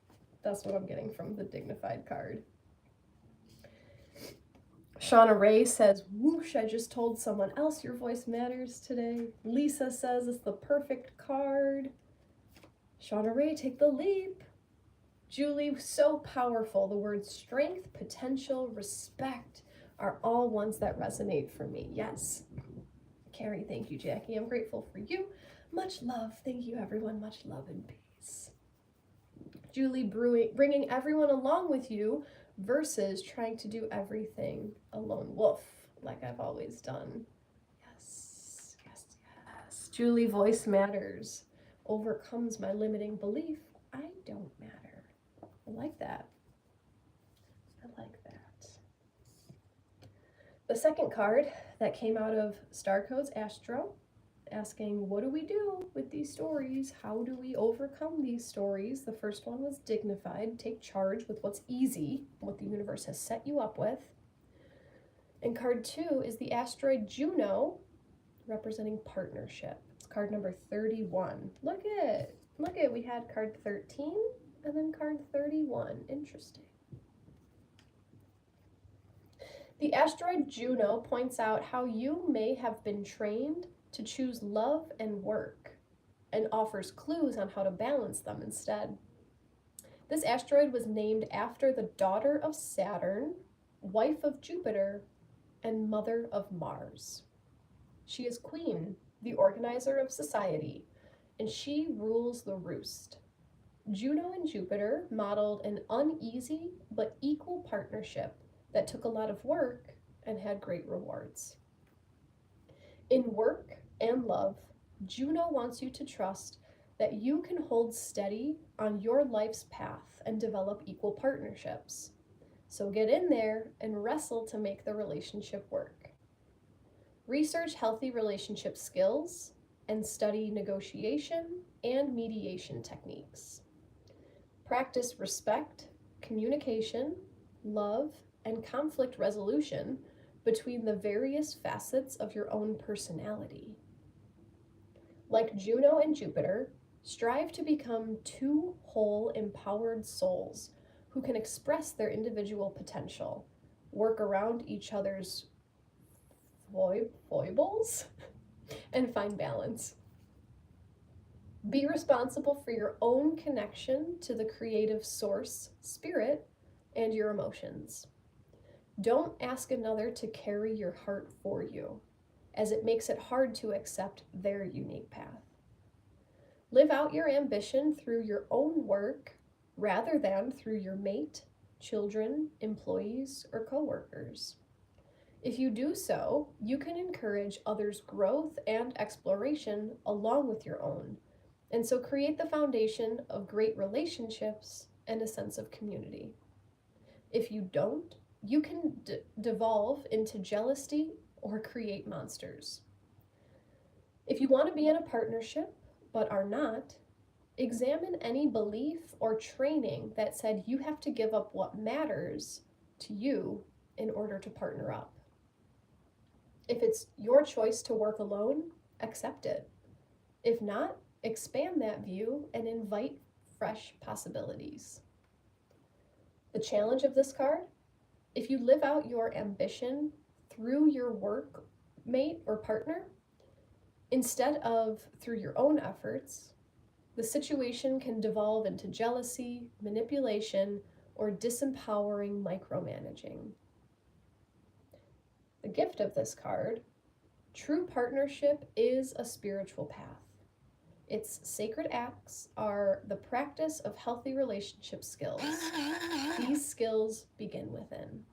I'm getting from the dignified card. Shauna Ray says, whoosh, I just told someone else your voice matters today. Lisa says it's the perfect card. Shauna Ray, take the leap. Julie, so powerful. The words strength, potential, respect are all ones that resonate for me. Yes. Carrie, thank you, Jackie. I'm grateful for you. Much love. Thank you, everyone. Much love and peace. Julie, bringing everyone along with you versus trying to do everything alone wolf, like I've always done. Yes, yes, yes. Julie, voice matters. Overcomes my limiting belief. I don't matter. I like that. I like that. The second card that came out of Star Codes Astro, asking, what do we do with these stories? How do we overcome these stories? The first one was dignified. Take charge with what's easy, what the universe has set you up with. And card 2 is the asteroid Juno, representing partnership. It's card number 31. Look at, we had card 13 and then card 31. Interesting. The asteroid Juno points out how you may have been trained to choose love and work, and offers clues on how to balance them instead. This asteroid was named after the daughter of Saturn, wife of Jupiter, and mother of Mars. She is Queen, the organizer of society, and she rules the roost. Juno and Jupiter modeled an uneasy but equal partnership that took a lot of work and had great rewards. In work and love, Juno wants you to trust that you can hold steady on your life's path and develop equal partnerships. So get in there and wrestle to make the relationship work. Research healthy relationship skills and study negotiation and mediation techniques. Practice respect, communication, love, and conflict resolution between the various facets of your own personality. Like Juno and Jupiter, strive to become two whole, empowered souls who can express their individual potential, work around each other's foibles, and find balance. Be responsible for your own connection to the creative source, spirit, and your emotions. Don't ask another to carry your heart for you, as it makes it hard to accept their unique path. Live out your ambition through your own work rather than through your mate, children, employees, or coworkers. If you do so, you can encourage others' growth and exploration along with your own, and so create the foundation of great relationships and a sense of community. If you don't, you can devolve into jealousy or create monsters. If you want to be in a partnership but are not, examine any belief or training that said you have to give up what matters to you in order to partner up. If it's your choice to work alone, accept it. If not, expand that view and invite fresh possibilities. The challenge of this card: if you live out your ambition through your work mate or partner, instead of through your own efforts, the situation can devolve into jealousy, manipulation, or disempowering micromanaging. The gift of this card: true partnership is a spiritual path. Its sacred acts are the practice of healthy relationship skills. These skills begin within.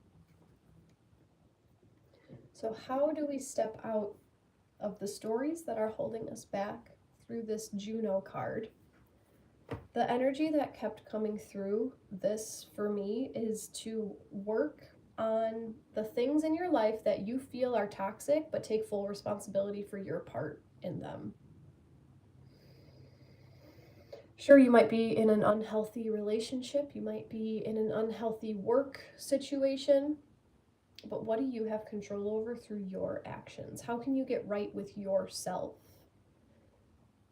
So how do we step out of the stories that are holding us back through this Juno card? The energy that kept coming through this for me is to work on the things in your life that you feel are toxic, but take full responsibility for your part in them. Sure, you might be in an unhealthy relationship, you might be in an unhealthy work situation, but what do you have control over through your actions? How can you get right with yourself?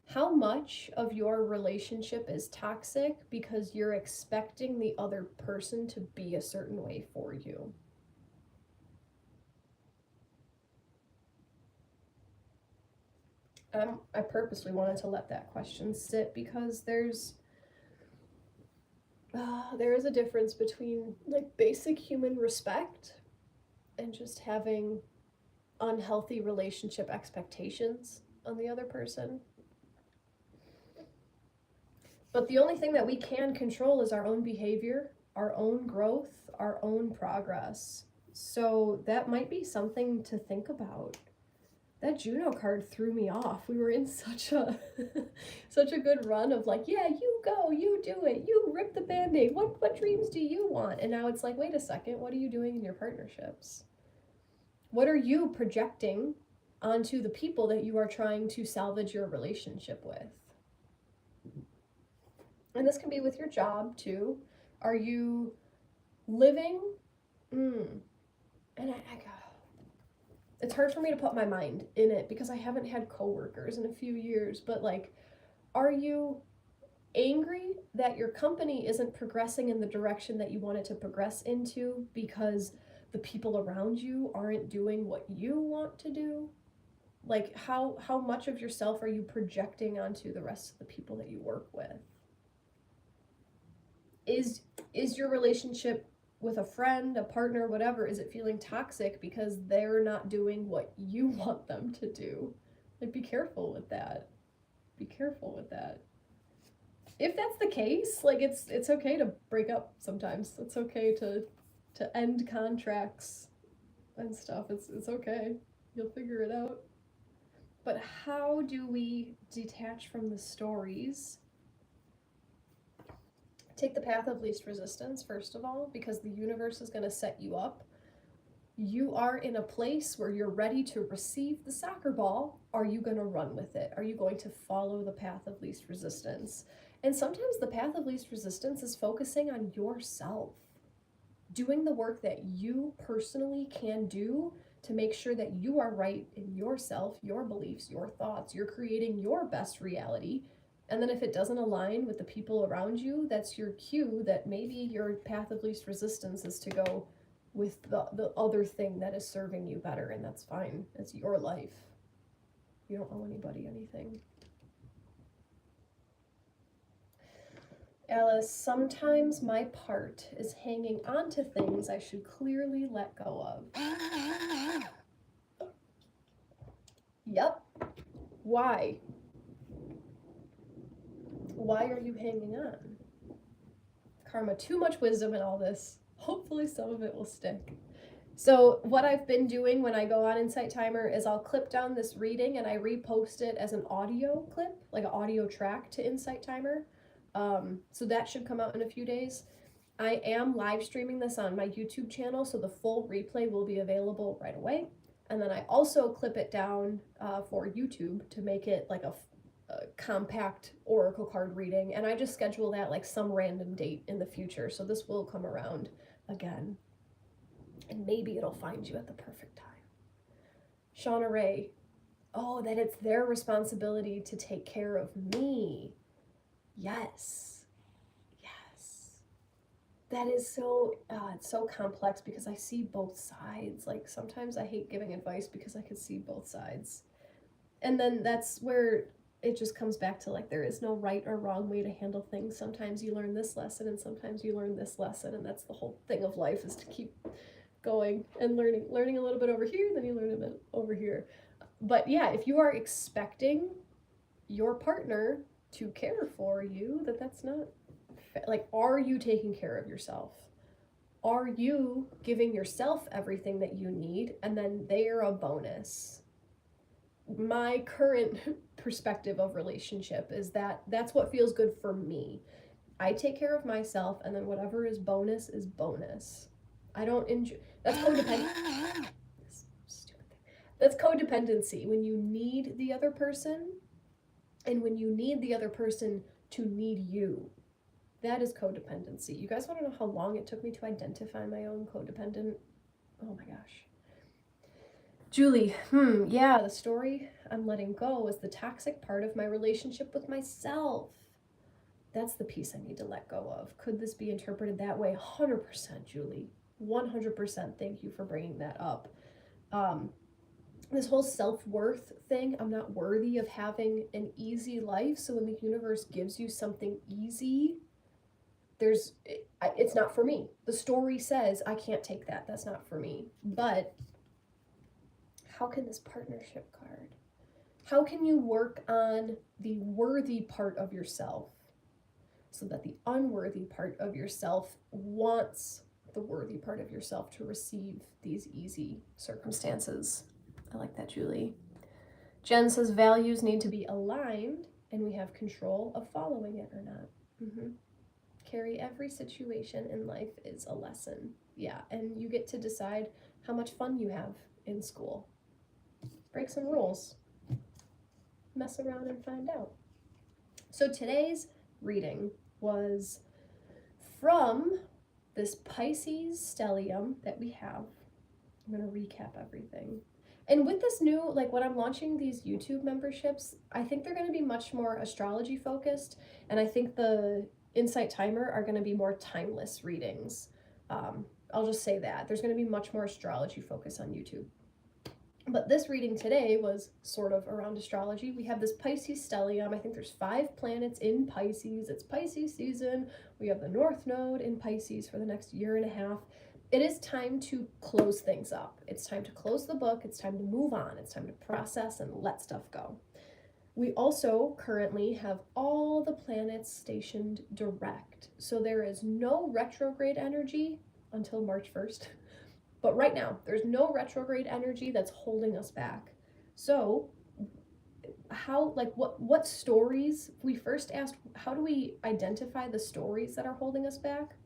How much of your relationship is toxic because you're expecting the other person to be a certain way for you? I purposely wanted to let that question sit because there is a difference between like basic human respect and just having unhealthy relationship expectations on the other person. But the only thing that we can control is our own behavior, our own growth, our own progress. So that might be something to think about. That Juno card threw me off. We were in such a such a good run of like, yeah, you go, you do it, you rip the Band-Aid. What dreams do you want? And now it's like, wait a second, what are you doing in your partnerships? What are you projecting onto the people that you are trying to salvage your relationship with? And this can be with your job too. Are you living? And it's hard for me to put my mind in it because I haven't had coworkers in a few years, but like, are you angry that your company isn't progressing in the direction that you want it to progress into because the people around you aren't doing what you want to do? Like how much of yourself are you projecting onto the rest of the people that you work with? Is your relationship with a friend, a partner, whatever, is it feeling toxic because they're not doing what you want them to do? Like, be careful with that. Be careful with that. If that's the case, like, it's okay to break up sometimes. It's okay to end contracts and stuff. It's okay. You'll figure it out. But how do we detach from the stories? Take the path of least resistance, first of all, because the universe is going to set you up. You are in a place where you're ready to receive the soccer ball. Are you going to run with it? Are you going to follow the path of least resistance? And sometimes the path of least resistance is focusing on yourself, doing the work that you personally can do to make sure that you are right in yourself, your beliefs, your thoughts. You're creating your best reality. And then if it doesn't align with the people around you, that's your cue that maybe your path of least resistance is to go with the other thing that is serving you better, and that's fine. It's your life. You don't owe anybody anything. Alice, sometimes my part is hanging on to things I should clearly let go of. Yep. Why? Why are you hanging on? Karma, too much wisdom in all this. Hopefully some of it will stick. So what I've been doing when I go on Insight Timer is I'll clip down this reading and I repost it as an audio clip, like an audio track to Insight Timer. So that should come out in a few days. I am live streaming this on my YouTube channel, so the full replay will be available right away. And then I also clip it down for YouTube to make it like a compact oracle card reading, and I just schedule that like some random date in the future, so this will come around again, and maybe it'll find you at the perfect time. Shauna Ray, oh, that it's their responsibility to take care of me. Yes, that is so it's so complex because I see both sides. Like sometimes I hate giving advice because I could see both sides, and then that's where it just comes back to like there is no right or wrong way to handle things. Sometimes you learn this lesson and sometimes you learn this lesson, and that's the whole thing of life, is to keep going and learning a little bit over here, then you learn a bit over here. But yeah, if you are expecting your partner to care for you, that's not like, are you taking care of yourself? Are you giving yourself everything that you need and then they're a bonus? My current perspective of relationship is that that's what feels good for me. I take care of myself, and then whatever is bonus is bonus. I don't enjoy, that's codependent. Stupid thing. That's codependency, when you need the other person and when you need the other person to need you. That is codependency. You guys want to know how long it took me to identify my own codependent? Oh my gosh. Julie, yeah, the story I'm letting go is the toxic part of my relationship with myself. That's the piece I need to let go of. Could this be interpreted that way? 100%, Julie. 100%. Thank you for bringing that up. This whole self-worth thing, I'm not worthy of having an easy life. So when the universe gives you something easy, it's not for me. The story says I can't take that. That's not for me. But how can this partnership card, how can you work on the worthy part of yourself so that the unworthy part of yourself wants the worthy part of yourself to receive these easy circumstances? I like that, Julie. Jen says values need to be aligned and we have control of following it or not. Carrie, every situation in life is a lesson. Yeah, and you get to decide how much fun you have in school. Break some rules. Mess around and find out. So today's reading was from this Pisces stellium that we have. I'm going to recap everything. And with this new, like when I'm launching these YouTube memberships, I think they're going to be much more astrology focused. And I think the Insight Timer are going to be more timeless readings. I'll just say that. There's going to be much more astrology focus on YouTube. But this reading today was sort of around astrology. We have this Pisces stellium. I think there's 5 planets in Pisces. It's Pisces season. We have the North Node in Pisces for the next year and a half. It is time to close things up. It's time to close the book. It's time to move on. It's time to process and let stuff go. We also currently have all the planets stationed direct. So there is no retrograde energy until March 1st. But right now, there's no retrograde energy that's holding us back. So how, like, what stories, we first asked, how do we identify the stories that are holding us back?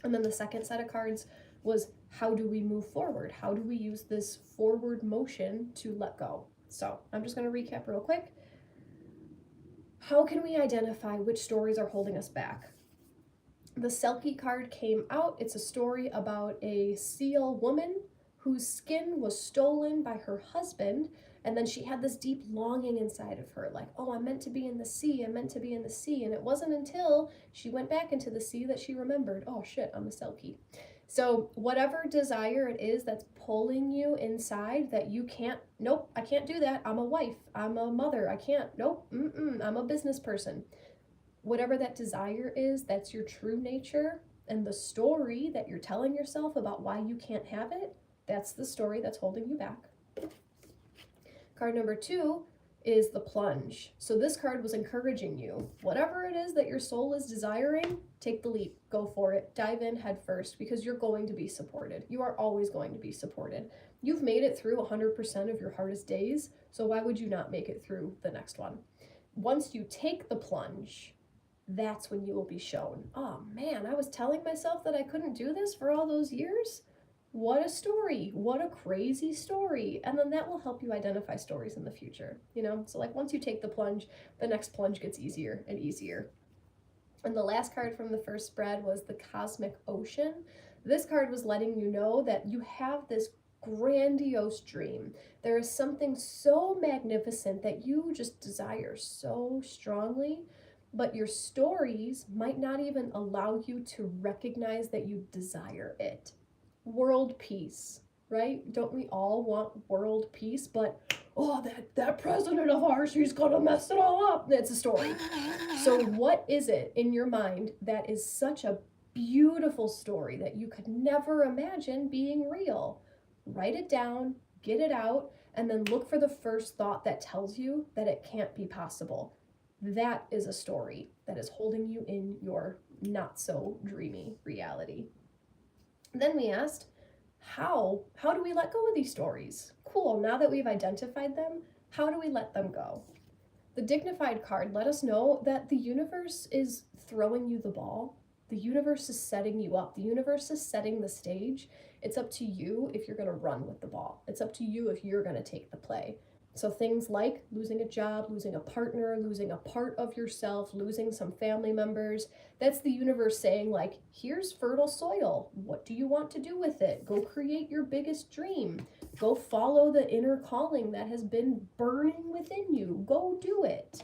And then the second set of cards was, how do we move forward? How do we use this forward motion to let go? So I'm just going to recap real quick. How can we identify which stories are holding us back? The Selkie card came out. It's a story about a seal woman whose skin was stolen by her husband, and then she had this deep longing inside of her, like, oh, I'm meant to be in the sea, I'm meant to be in the sea. And it wasn't until she went back into the sea that she remembered, oh shit, I'm a Selkie. So whatever desire it is that's pulling you inside that you can't, nope, I can't do that. I'm a wife, I'm a mother, I can't, nope, I'm a business person. Whatever that desire is, that's your true nature, and the story that you're telling yourself about why you can't have it, that's the story that's holding you back. Card number 2 is the plunge. So this card was encouraging you. Whatever it is that your soul is desiring, take the leap, go for it, dive in head first, because you're going to be supported. You are always going to be supported. You've made it through 100% of your hardest days, so why would you not make it through the next one? Once you take the plunge, that's when you will be shown, oh man, I was telling myself that I couldn't do this for all those years. What a story. What a crazy story. And then that will help you identify stories in the future, you know? So like once you take the plunge, the next plunge gets easier and easier. And the last card from the first spread was the Cosmic Ocean. This card was letting you know that you have this grandiose dream. There is something so magnificent that you just desire so strongly, but your stories might not even allow you to recognize that you desire it. World peace, right? Don't we all want world peace? But, oh, that president of ours, he's gonna mess it all up. That's a story. So what is it in your mind that is such a beautiful story that you could never imagine being real? Write it down, get it out, and then look for the first thought that tells you that it can't be possible. That is a story that is holding you in your not so dreamy reality. Then we asked, how do we let go of these stories? Cool, now that we've identified them, how do we let them go? The Dignified card let us know that the universe is throwing you the ball. The universe is setting you up. The universe is setting the stage. It's up to you if you're going to run with the ball. It's up to you if you're going to take the play. So things like losing a job, losing a partner, losing a part of yourself, losing some family members, that's the universe saying, like, here's fertile soil. What do you want to do with it? Go create your biggest dream. Go follow the inner calling that has been burning within you. Go do it.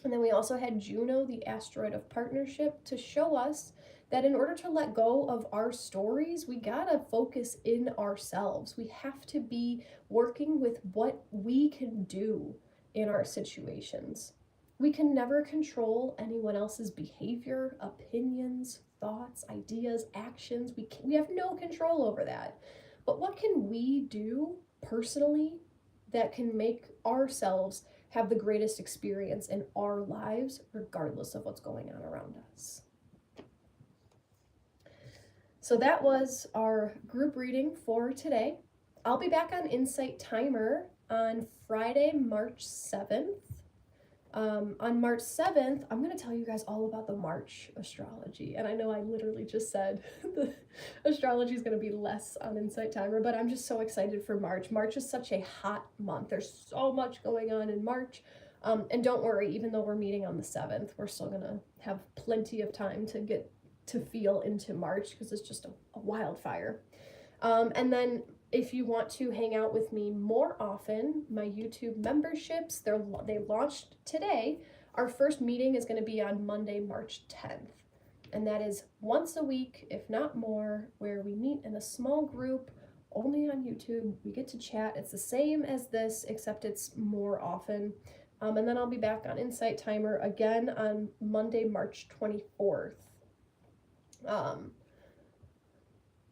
And then we also had Juno, the asteroid of partnership, to show us that in order to let go of our stories, we gotta focus in ourselves. We have to be working with what we can do in our situations. We can never control anyone else's behavior, opinions, thoughts, ideas, actions. We have no control over that. But what can we do personally that can make ourselves have the greatest experience in our lives, regardless of what's going on around us? So that was our group reading for today. I'll be back on Insight Timer on Friday, March 7th. On March 7th, I'm going to tell you guys all about the March astrology. And I know I literally just said the astrology is going to be less on Insight Timer, but I'm just so excited for March. March is such a hot month. There's so much going on in March. And don't worry, even though we're meeting on the 7th, we're still going to have plenty of time to get to feel into March because it's just a wildfire. And then if you want to hang out with me more often, my YouTube memberships, they launched today. Our first meeting is going to be on Monday, March 10th. and that is once a week, if not more, where we meet in a small group only on YouTube. We get to chat. It's the same as this, except it's more often. And then I'll be back on Insight Timer again on Monday, March 24th. And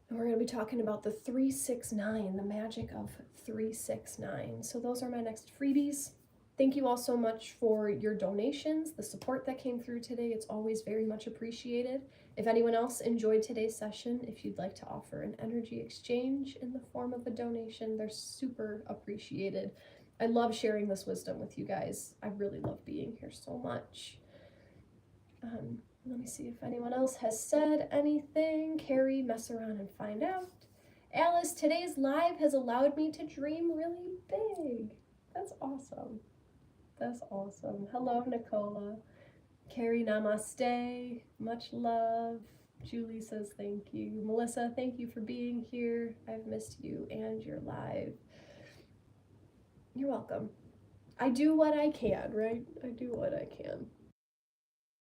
we're going to be talking about the 369, the magic of 369. So those are my next freebies. Thank you all so much for your donations, the support that came through today. It's always very much appreciated. If anyone else enjoyed today's session, if you'd like to offer an energy exchange in the form of a donation, they're super appreciated. I love sharing this wisdom with you guys. I really love being here so much. Let me see if anyone else has said anything. Carrie, mess around and find out. Alice, today's live has allowed me to dream really big. That's awesome. That's awesome. Hello, Nicola. Carrie, namaste. Much love. Julie says thank you. Melissa, thank you for being here. I've missed you and your live. You're welcome. I do what I can, right? I do what I can.